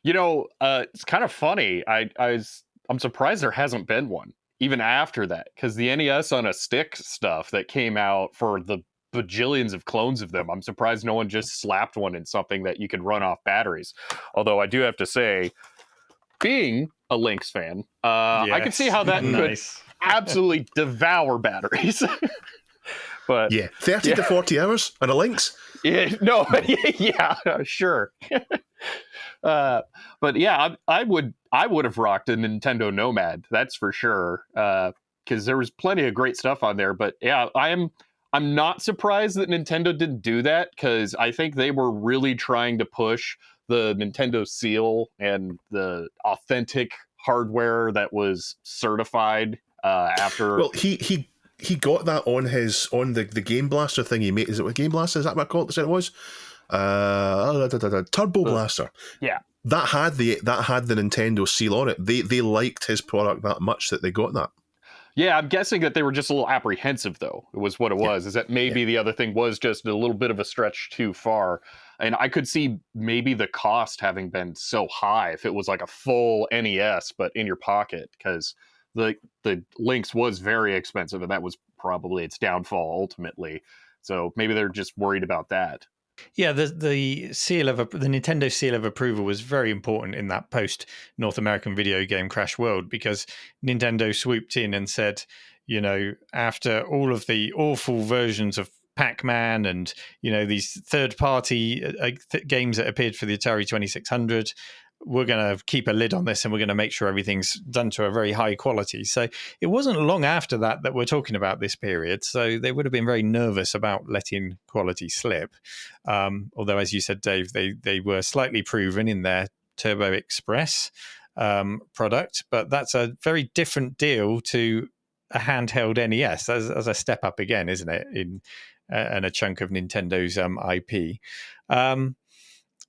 It's kind of funny. I'm surprised there hasn't been one even after that, because the NES on a stick stuff that came out for the bajillions of clones of them, I'm surprised no one just slapped one in something that you could run off batteries. Although I do have to say, being a Lynx fan, I can see how that could absolutely devour batteries. But yeah, 30 to 40 hours on a Lynx? Yeah, no, yeah, sure. But yeah, I would have rocked a Nintendo Nomad, that's for sure, because there was plenty of great stuff on there. But yeah, I'm not surprised that Nintendo didn't do that, because I think they were really trying to push the Nintendo seal and the authentic hardware that was certified after. Well, he got that on the Game Blaster thing he made. Is it a Game Blaster? Is that what I called it? It was Turbo Blaster. Yeah, that had the Nintendo seal on it. They liked his product that much that they got that. Yeah, I'm guessing that they were just a little apprehensive, though. It was what it was. Is that maybe the other thing was just a little bit of a stretch too far. And I could see maybe the cost having been so high if it was like a full NES, but in your pocket, because the Lynx was very expensive, and that was probably its downfall ultimately. So maybe they're just worried about that. Yeah, the seal of the Nintendo seal of approval was very important in that post North American video game crash world, because Nintendo swooped in and said, after all of the awful versions of Pac-Man and these third-party games that appeared for the Atari 2600, we're going to keep a lid on this, and we're going to make sure everything's done to a very high quality. So it wasn't long after that we're talking about this period. So they would have been very nervous about letting quality slip. Although, as you said, Dave, they were slightly proven in their Turbo Express product, but that's a very different deal to a handheld NES as a step up again, isn't it? And a chunk of Nintendo's IP.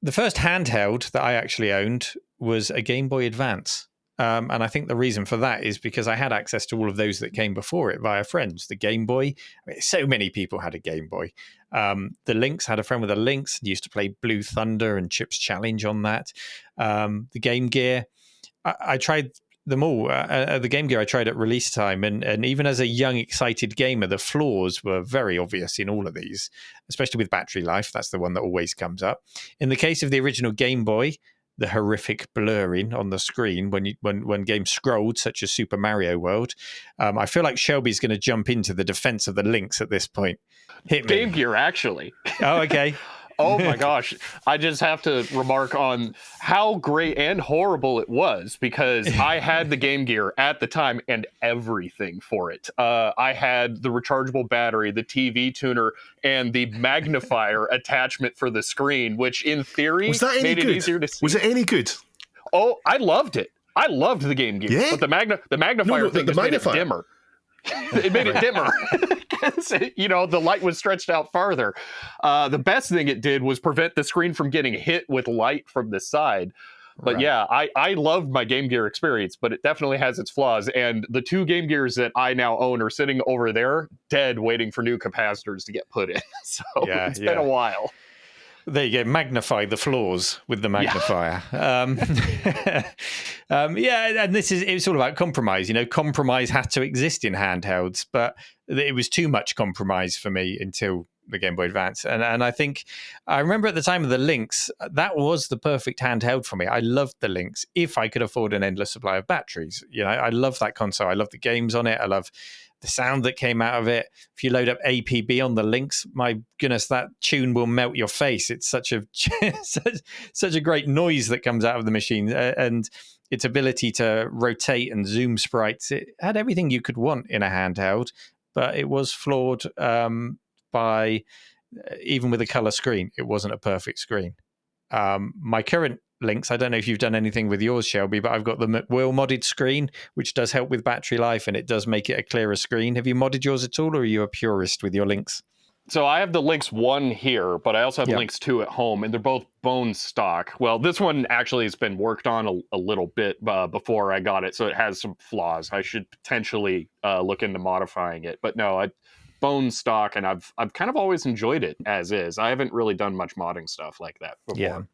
The first handheld that I actually owned was a Game Boy Advance. And I think the reason for that is because I had access to all of those that came before it via friends. The Game Boy, so many people had a Game Boy. The Lynx, had a friend with a Lynx, used to play Blue Thunder and Chip's Challenge on that. The Game Gear, I tried them all. The Game Gear I tried at release time, and even as a young, excited gamer, the flaws were very obvious in all of these, especially with battery life. That's the one that always comes up. In the case of the original Game Boy, the horrific blurring on the screen when games scrolled, such as Super Mario World. I feel like Shelby's going to jump into the defense of the Lynx at this point. Hit me. Game Gear, actually. Oh, okay. Oh my gosh. I just have to remark on how great and horrible it was, because I had the Game Gear at the time and everything for it. I had the rechargeable battery, the TV tuner, and the magnifier attachment for the screen, which in theory made it easier to see. Was it any good? Oh, I loved it. I loved the Game Gear. Yeah? But the magnifier thing just made it dimmer. It made it dimmer. The light was stretched out farther. The best thing it did was prevent the screen from getting hit with light from the side. But Right. yeah, I loved my Game Gear experience, but it definitely has its flaws. And the 2 Game Gears that I now own are sitting over there, dead, waiting for new capacitors to get put in. So it's been a while. There you go. Magnify the flaws with the magnifier. And it's all about compromise. Compromise had to exist in handhelds, but it was too much compromise for me until the Game Boy Advance. And I think I remember at the time of the Lynx, that was the perfect handheld for me. I loved the Lynx if I could afford an endless supply of batteries. I love that console. I love the games on it. I love the sound that came out of it. If you load up APB on the Lynx, my goodness, that tune will melt your face. It's such a such a great noise that comes out of the machine, and its ability to rotate and zoom sprites. It had everything you could want in a handheld, but it was flawed by, even with a color screen, it wasn't a perfect screen. My current Lynx, I don't know if you've done anything with yours, Shelby, but I've got the McWhirl modded screen, which does help with battery life, and it does make it a clearer screen. Have you modded yours at all, or are you a purist with your Lynx? So I have the Lynx 1 here, but I also have Lynx 2 at home, and they're both bone stock. Well, this one actually has been worked on a little bit before I got it, so it has some flaws. I should potentially look into modifying it. But no, bone stock, and I've kind of always enjoyed it as is. I haven't really done much modding stuff like that before.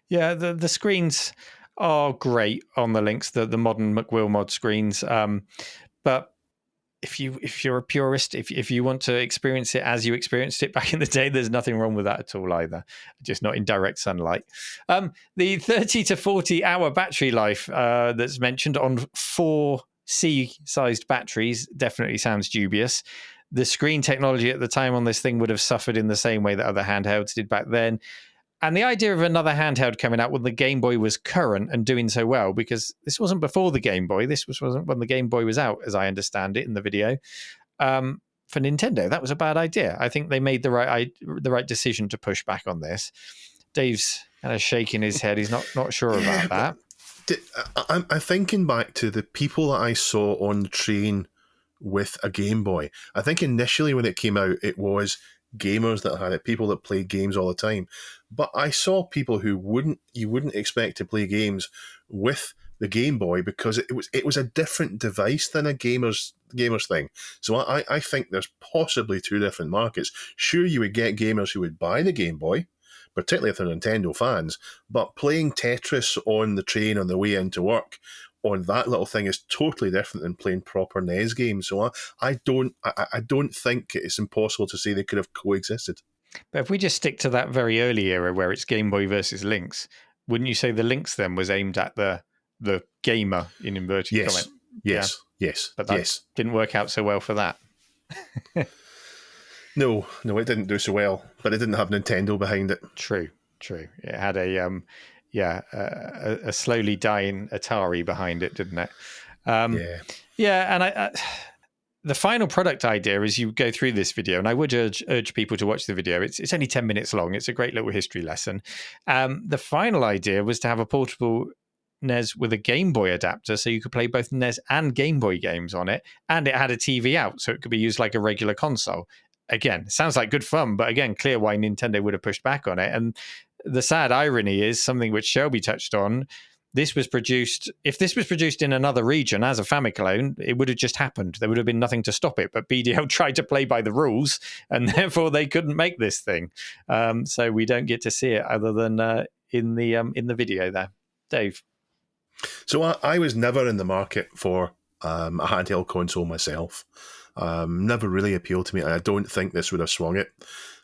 Yeah, the screens are great on the Lynx, the modern McWhirl mod screens. But if you're a purist, if you want to experience it as you experienced it back in the day, there's nothing wrong with that at all either. Just not in direct sunlight. The 30 to 40 hour battery life that's mentioned on 4 C-sized batteries definitely sounds dubious. The screen technology at the time on this thing would have suffered in the same way that other handhelds did back then. And the idea of another handheld coming out when the Game Boy was current and doing so well, because this wasn't before the Game Boy, wasn't when the Game Boy was out, as I understand it in the video. For Nintendo, that was a bad idea. I think they made the right decision to push back on this. Dave's kind of shaking his head. He's not sure about that. I'm thinking back to the people that I saw on the train with a Game Boy. I think initially when it came out, it was gamers that had it, people that played games all the time. But I saw people who you wouldn't expect to play games with the Game Boy, because it was a different device than a gamers thing. So I think there's possibly 2 different markets. Sure, you would get gamers who would buy the Game Boy, particularly if they're Nintendo fans, but playing Tetris on the train on the way into work on that little thing is totally different than playing proper NES games. So I don't think it's impossible to say they could have coexisted. But if we just stick to that very early era where it's Game Boy versus Lynx, wouldn't you say the Lynx then was aimed at the gamer in inverted commas? Yes. But that didn't work out so well for that. No, it didn't do so well, but it didn't have Nintendo behind it. True. It had a slowly dying Atari behind it, didn't it? And the final product idea as you go through this video, and I would urge people to watch the video. It's only 10 minutes long. It's a great little history lesson. The final idea was to have a portable NES with a Game Boy adapter, so you could play both NES and Game Boy games on it, and it had a TV out, so it could be used like a regular console. Again, sounds like good fun, but again, clear why Nintendo would have pushed back on it. And the sad irony is something which Shelby touched on. If this was produced in another region as a Famiclone, it would have just happened. There would have been nothing to stop it. But BDL tried to play by the rules, and therefore they couldn't make this thing. So we don't get to see it other than in the video there. Dave. So I was never in the market for a handheld console myself. Never really appealed to me. I don't think this would have swung it.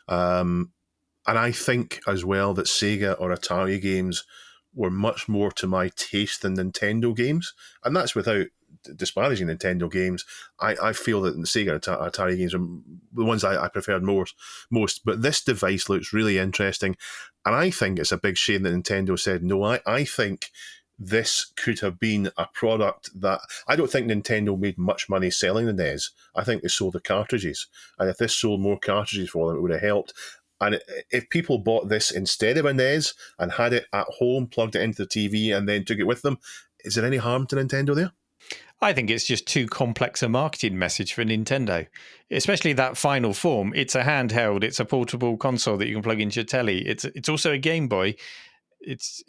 And I think as well that Sega or Atari games were much more to my taste than Nintendo games. And that's without disparaging Nintendo games. I feel that the Sega Atari games are the ones I preferred most. But this device looks really interesting, and I think it's a big shame that Nintendo said no. I think this could have been a product that I don't think Nintendo made much money selling the NES. I think they sold the cartridges, and if this sold more cartridges for them, it would have helped. And if people bought this instead of a NES and had it at home, plugged it into the TV, and then took it with them, is there any harm to Nintendo there? I think it's just too complex a marketing message for Nintendo, especially that final form. It's a handheld, it's a portable console that you can plug into your telly. It's also a Game Boy. It's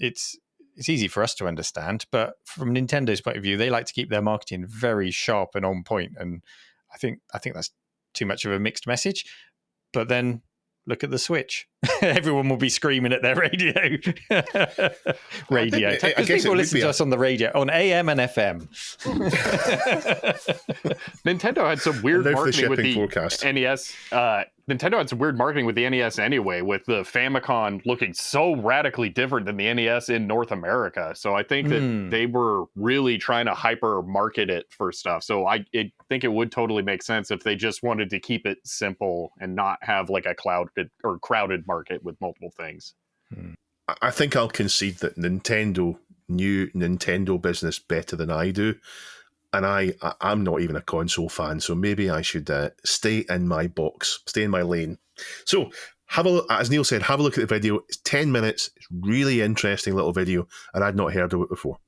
easy for us to understand, but from Nintendo's point of view, they like to keep their marketing very sharp and on point. And I think that's too much of a mixed message. But then look at the Switch. Everyone will be screaming at their radio. Because people listen to us on the radio, on AM and FM. Nintendo had some weird marketing with the forecast. NES. Nintendo had some weird marketing with the NES anyway, with the Famicom looking so radically different than the NES in North America. So I think that they were really trying to hyper market it for stuff. So I think it would totally make sense if they just wanted to keep it simple and not have like a crowded market with multiple things. I think I'll concede that Nintendo knew Nintendo business better than I do. And I'm not even a console fan, so maybe I should stay in my box, stay in my lane. So, as Neil said, have a look at the video. It's 10 minutes. It's really interesting little video, and I'd not heard of it before.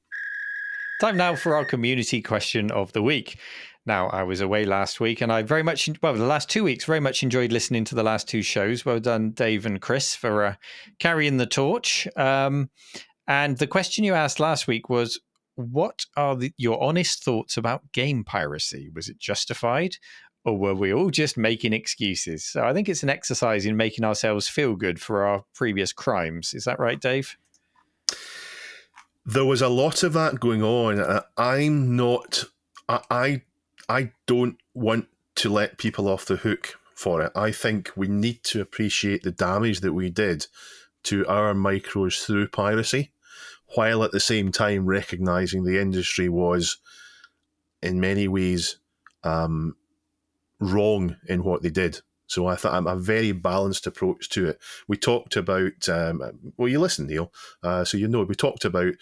Time now for our community question of the week. Now, I was away last week, and I the last 2 weeks, very much enjoyed listening to the last two shows. Well done, Dave and Chris, for carrying the torch. And the question you asked last week was, what are your honest thoughts about game piracy? Was it justified, or were we all just making excuses? So I think it's an exercise in making ourselves feel good for our previous crimes. Is that right, Dave? There was a lot of that going on. I don't want to let people off the hook for it. I think we need to appreciate the damage that we did to our micros through piracy, while at the same time recognising the industry was, in many ways, wrong in what they did. So I thought a very balanced approach to it. We talked about, you listen, Neil, so you know, we talked about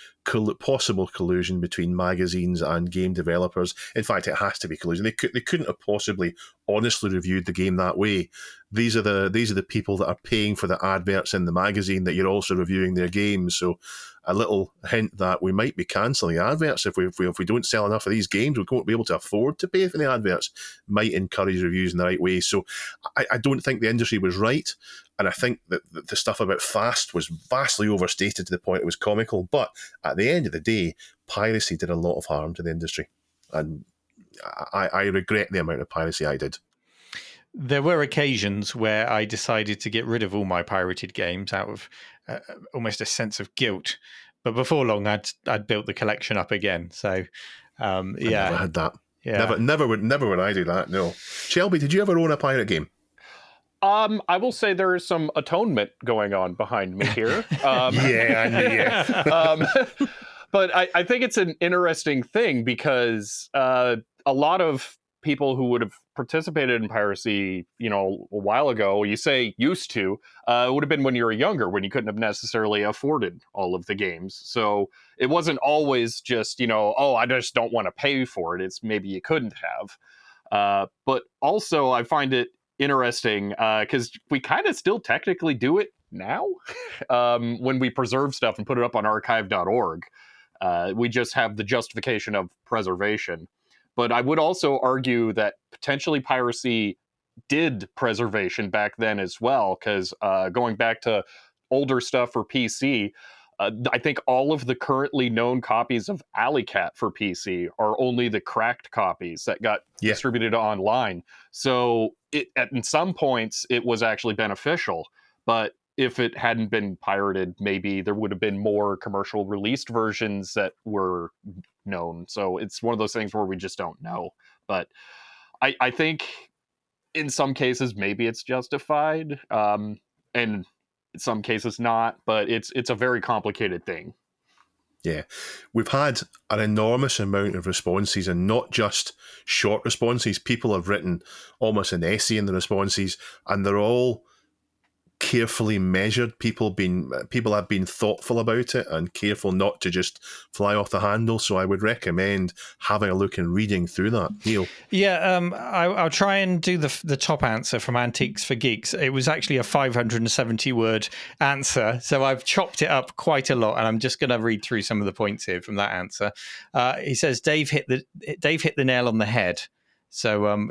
possible collusion between magazines and game developers. In fact, it has to be collusion. They couldn't have possibly honestly reviewed the game that way. These are the people that are paying for the adverts in the magazine that you're also reviewing their games. So a little hint that we might be cancelling adverts if we don't sell enough of these games. We won't be able to afford to pay for the adverts. Might encourage reviews in the right way. So I don't think the industry was right, and I think that the stuff about fast was vastly overstated to the point it was comical. But at the end of the day, piracy did a lot of harm to the industry, and I regret the amount of piracy I did. There were occasions where I decided to get rid of all my pirated games out of almost a sense of guilt. But before long, I'd built the collection up again. So, I never had that. Yeah. Never would I do that. No. Shelby, did you ever own a pirate game? I will say there is some atonement going on behind me here. Yeah. But I think it's an interesting thing because a lot of people who would have participated in piracy, a while ago, you say used to, it would have been when you were younger, when you couldn't have necessarily afforded all of the games. So it wasn't always just, I just don't want to pay for it. It's maybe you couldn't have. But also I find it interesting because we kind of still technically do it now when we preserve stuff and put it up on archive.org. We just have the justification of preservation. But I would also argue that potentially piracy did preservation back then as well, because going back to older stuff for PC, I think all of the currently known copies of Alley Cat for PC are only the cracked copies that got distributed online. So in some points, it was actually beneficial. But if it hadn't been pirated, maybe there would have been more commercial released versions that were known. So it's one of those things where we just don't know. But I think in some cases, maybe it's justified. And in some cases not, but it's a very complicated thing. Yeah. We've had an enormous amount of responses, and not just short responses. People have written almost an essay in the responses, and they're all carefully measured. People have been thoughtful about it and careful not to just fly off the handle. So I would recommend having a look and reading through that. Neil? Yeah, I'll try and do the top answer from Antiques for Geeks. It was actually a 570-word answer, so I've chopped it up quite a lot, and I'm just going to read through some of the points here from that answer. He says Dave hit the nail on the head. So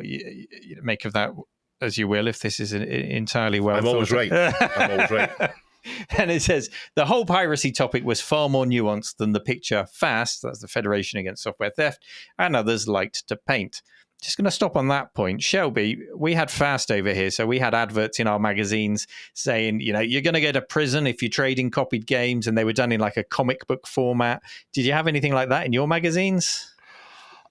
make of that as you will, if this is entirely well I'm thought always right. I'm always right. And it says, the whole piracy topic was far more nuanced than the picture FAST, that's the Federation Against Software Theft, and others liked to paint. Just going to stop on that point. Shelby, we had FAST over here, so we had adverts in our magazines saying, you're going to go to prison if you're trading copied games, and they were done in like a comic book format. Did you have anything like that in your magazines?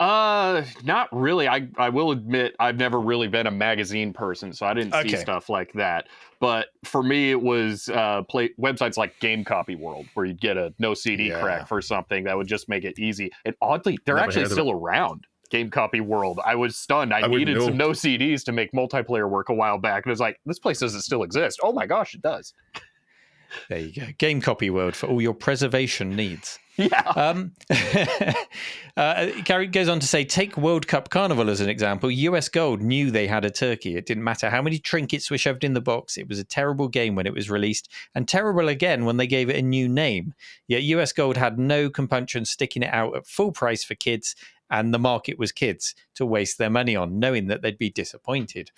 Not really. I will admit I've never really been a magazine person, so I didn't see stuff like that. But for me, it was websites like Game Copy World, where you'd get a no CD crack for something that would just make it easy. And oddly, they're actually still around. Game Copy World. I was stunned. I needed some no CDs to make multiplayer work a while back, and it was like, this place doesn't still exist. Oh my gosh, it does. There you go. Game Copy World for all your preservation needs. Yeah. Gary goes on to say, take World Cup Carnival as an example. US Gold knew they had a turkey. It didn't matter how many trinkets were shoved in the box. It was a terrible game when it was released, and terrible again when they gave it a new name. Yet US Gold had no compunction sticking it out at full price for kids, and the market was kids to waste their money on, knowing that they'd be disappointed.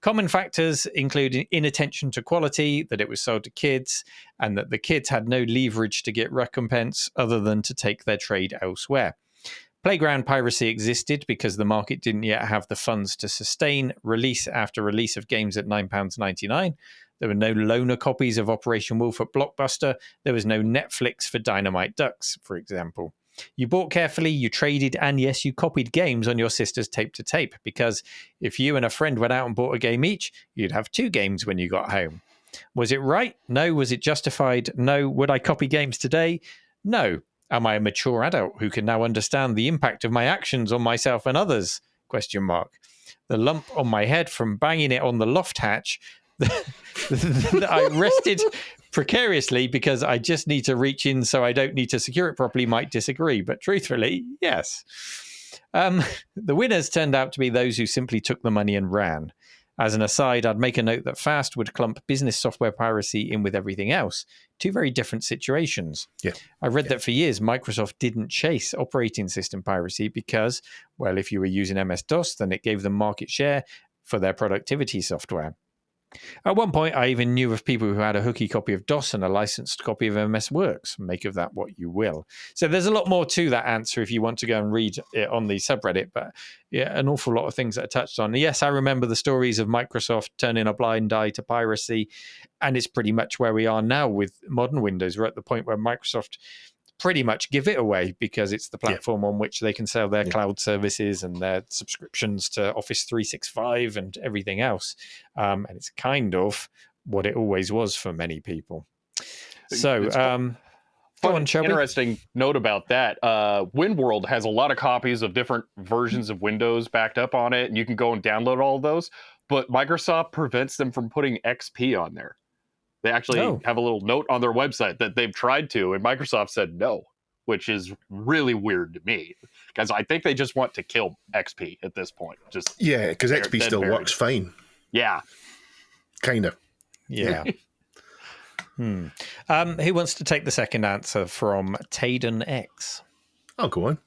Common factors include inattention to quality, that it was sold to kids, and that the kids had no leverage to get recompense other than to take their trade elsewhere. Playground piracy existed because the market didn't yet have the funds to sustain release after release of games at £9.99. There were no loaner copies of Operation Wolf at Blockbuster. There was no Netflix for Dynamite Ducks, for example. You bought carefully, you traded, and yes, you copied games on your sister's tape-to-tape, because if you and a friend went out and bought a game each, you'd have 2 games when you got home. Was it right? No. Was it justified? No. Would I copy games today? No. Am I a mature adult who can now understand the impact of my actions on myself and others? ? The lump on my head from banging it on the loft hatch that I rested precariously because I just need to reach in so I don't need to secure it properly might disagree, but truthfully, yes. The winners turned out to be those who simply took the money and ran. As an aside, I'd make a note that FAST would clump business software piracy in with everything else. 2 very different situations. Yeah. I read that for years, Microsoft didn't chase operating system piracy because, well, if you were using MS-DOS, then it gave them market share for their productivity software. At one point, I even knew of people who had a hooky copy of DOS and a licensed copy of MS Works. Make of that what you will. So there's a lot more to that answer if you want to go and read it on the subreddit. But yeah, an awful lot of things that are touched on. Yes, I remember the stories of Microsoft turning a blind eye to piracy. And it's pretty much where we are now with modern Windows. We're at the point where Microsoft pretty much give it away because it's the platform on which they can sell their cloud services and their subscriptions to Office 365 and everything else. And it's kind of what it always was for many people. So, go on, Shelby. Interesting note about that. WinWorld has a lot of copies of different versions of Windows backed up on it, and you can go and download all of those. But Microsoft prevents them from putting XP on there. They actually have a little note on their website that they've tried to, and Microsoft said no, which is really weird to me, because I think they just want to kill XP at this point. Because XP still works fine. Yeah. Kind of. Yeah. Who wants to take the second answer from Taden X? I'll go on.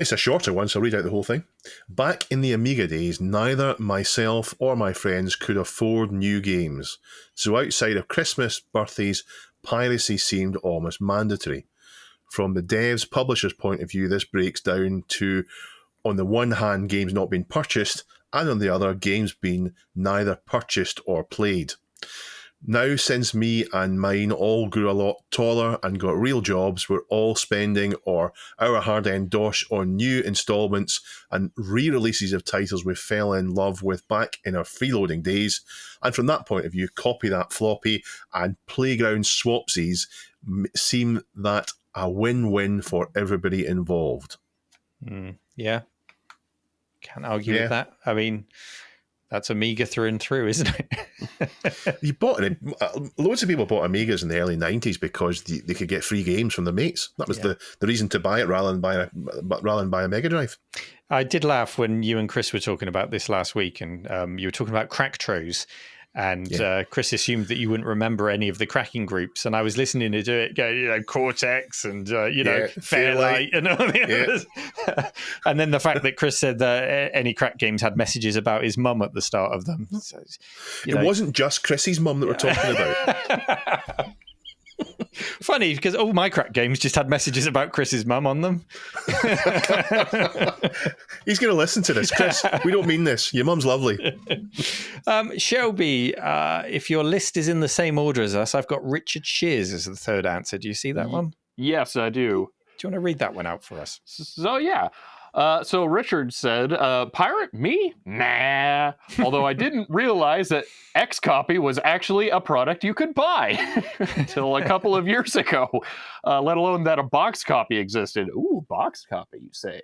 It's a shorter one, so I'll read out the whole thing. Back in the Amiga days, neither myself or my friends could afford new games. So outside of Christmas, birthdays, piracy seemed almost mandatory. From the devs' publishers' point of view, this breaks down to, on the one hand, games not being purchased, and on the other, games being neither purchased or played. Now, since me and mine all grew a lot taller and got real jobs, we're all spending our hard-earned dosh on new installments and re-releases of titles we fell in love with back in our freeloading days. And from that point of view, Copy That Floppy and Playground Swapsies seem that a win-win for everybody involved. Yeah. Can't argue with that. I mean, that's Amiga through and through, isn't it? You bought it. Loads of people bought Amigas in the early 90s because they could get free games from their mates. That was the reason to buy it rather than buy a Mega Drive. I did laugh when you and Chris were talking about this last week, and you were talking about Cracktros. And Chris assumed that you wouldn't remember any of the cracking groups. And I was listening to it, go, Cortex and, Fairlight and all the others. And then the fact that Chris said that any crack games had messages about his mum at the start of them. So, it wasn't just Chrissy's mum that we're talking about. Funny, because all my crack games just had messages about Chris's mum on them. He's going to listen to this. Chris, we don't mean this. Your mum's lovely. Shelby, if your list is in the same order as us, I've got Richard Shears as the third answer. Do you see that one? Yes, I do. Do you want to read that one out for us? So, yeah. So Richard said, pirate me? Nah. Although I didn't realize that Xcopy was actually a product you could buy until a couple of years ago, let alone that a box copy existed. Ooh, box copy, you say.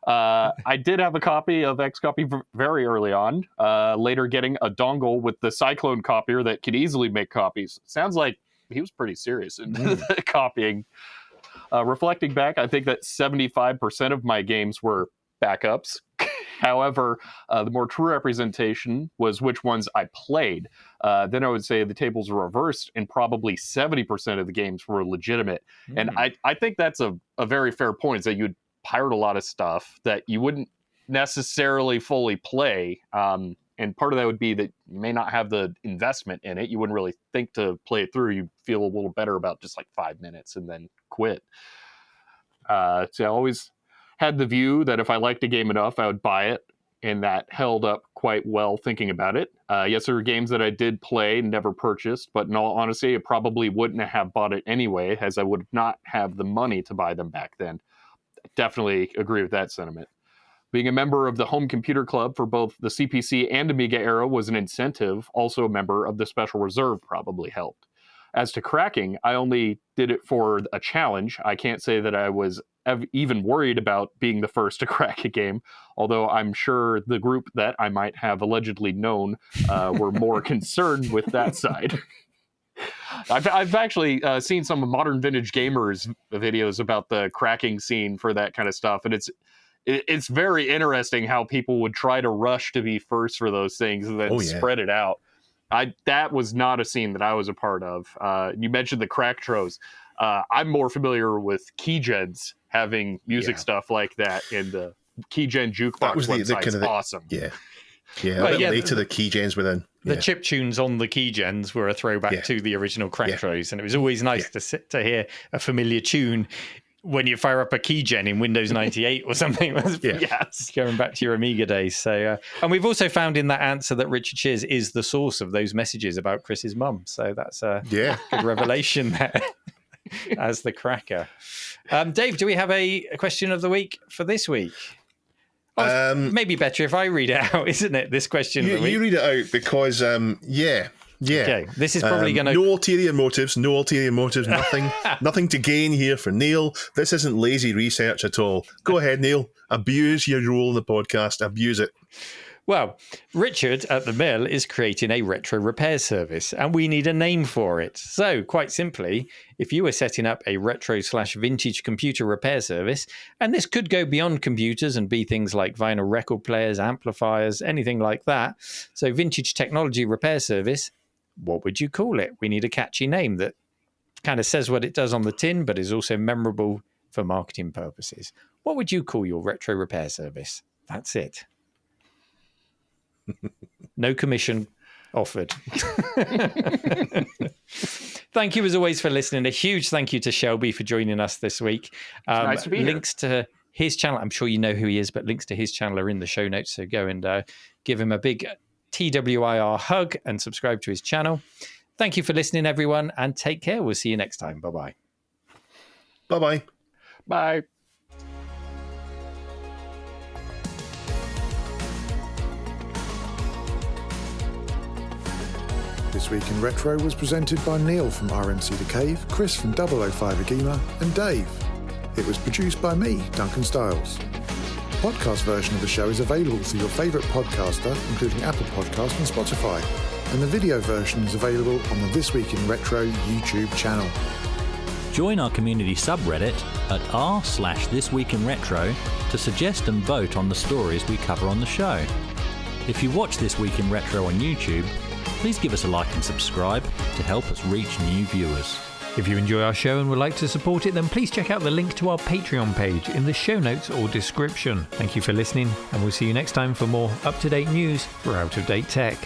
I did have a copy of Xcopy very early on, later getting a dongle with the Cyclone copier that could easily make copies. Sounds like he was pretty serious in the copying. Reflecting back, I think that 75% of my games were backups. However, the more true representation was which ones I played. Then I would say the tables were reversed, and probably 70% of the games were legitimate. And I think that's a very fair point, is that you'd pirate a lot of stuff that you wouldn't necessarily fully play. And part of that would be that you may not have the investment in it. You wouldn't really think to play it through. You'd feel a little better about just like 5 minutes and then quit. So I always had the view that if I liked a game enough, I would buy it. And that held up quite well thinking about it. Yes, there were games that I did play and never purchased. But in all honesty, I probably wouldn't have bought it anyway, as I would not have the money to buy them back then. I definitely agree with that sentiment. Being a member of the Home Computer Club for both the CPC and Amiga era was an incentive. Also a member of the Special Reserve probably helped. As to cracking, I only did it for a challenge. I can't say that I was even worried about being the first to crack a game, although I'm sure the group that I might have allegedly known were more concerned with that side. I've actually seen some of Modern Vintage Gamers videos about the cracking scene for that kind of stuff, and it's very interesting how people would try to rush to be first for those things and then spread it out. That was not a scene that I was a part of. You mentioned the Cracktros. I'm more familiar with Keygens having music stuff like that, and the Keygen jukebox website's awesome. Yeah, a bit later the Keygens were then. The chip tunes on the Keygens were a throwback to the original Cracktros, and it was always nice to hear a familiar tune when you fire up a Keygen in Windows 98 or something. Yes, going back to your Amiga days. So, and we've also found in that answer that Richard Shears is the source of those messages about Chris's mum. So that's a good revelation there as the cracker. Dave, do we have a question of the week for this week? Maybe better if I read it out, isn't it? This question of the week. You read it out because, Okay, this is probably going to... No ulterior motives, nothing to gain here for Neil. This isn't lazy research at all. Go ahead, Neil. Abuse your role in the podcast. Abuse it. Well, Richard at the Mill is creating a retro repair service, and we need a name for it. So, quite simply, if you were setting up a retro/vintage computer repair service, and this could go beyond computers and be things like vinyl record players, amplifiers, anything like that. So, vintage technology repair service, what would you call it? We need a catchy name that kind of says what it does on the tin, but is also memorable for marketing purposes. What would you call your retro repair service? That's it. No commission offered. Thank you as always for listening. A huge thank you to Shelby for joining us this week. Nice to be links to his channel, I'm sure you know who he is, but links to his channel are in the show notes. So go and give him a big TWIR hug and subscribe to his channel. Thank you for listening, everyone, and take care. We'll see you next time. Bye-bye. Bye-bye. Bye. This Week in Retro was presented by Neil from RMC The Cave, Chris from 005 AGIMA, and Dave. It was produced by me, Duncan Styles. The podcast version of the show is available through your favourite podcaster, including Apple Podcasts and Spotify, and the video version is available on the This Week in Retro YouTube channel. Join our community subreddit at r/thisweekinretro to suggest and vote on the stories we cover on the show. If you watch This Week in Retro on YouTube, please give us a like and subscribe to help us reach new viewers. If you enjoy our show and would like to support it, then please check out the link to our Patreon page in the show notes or description. Thank you for listening, and we'll see you next time for more up-to-date news for out-of-date tech.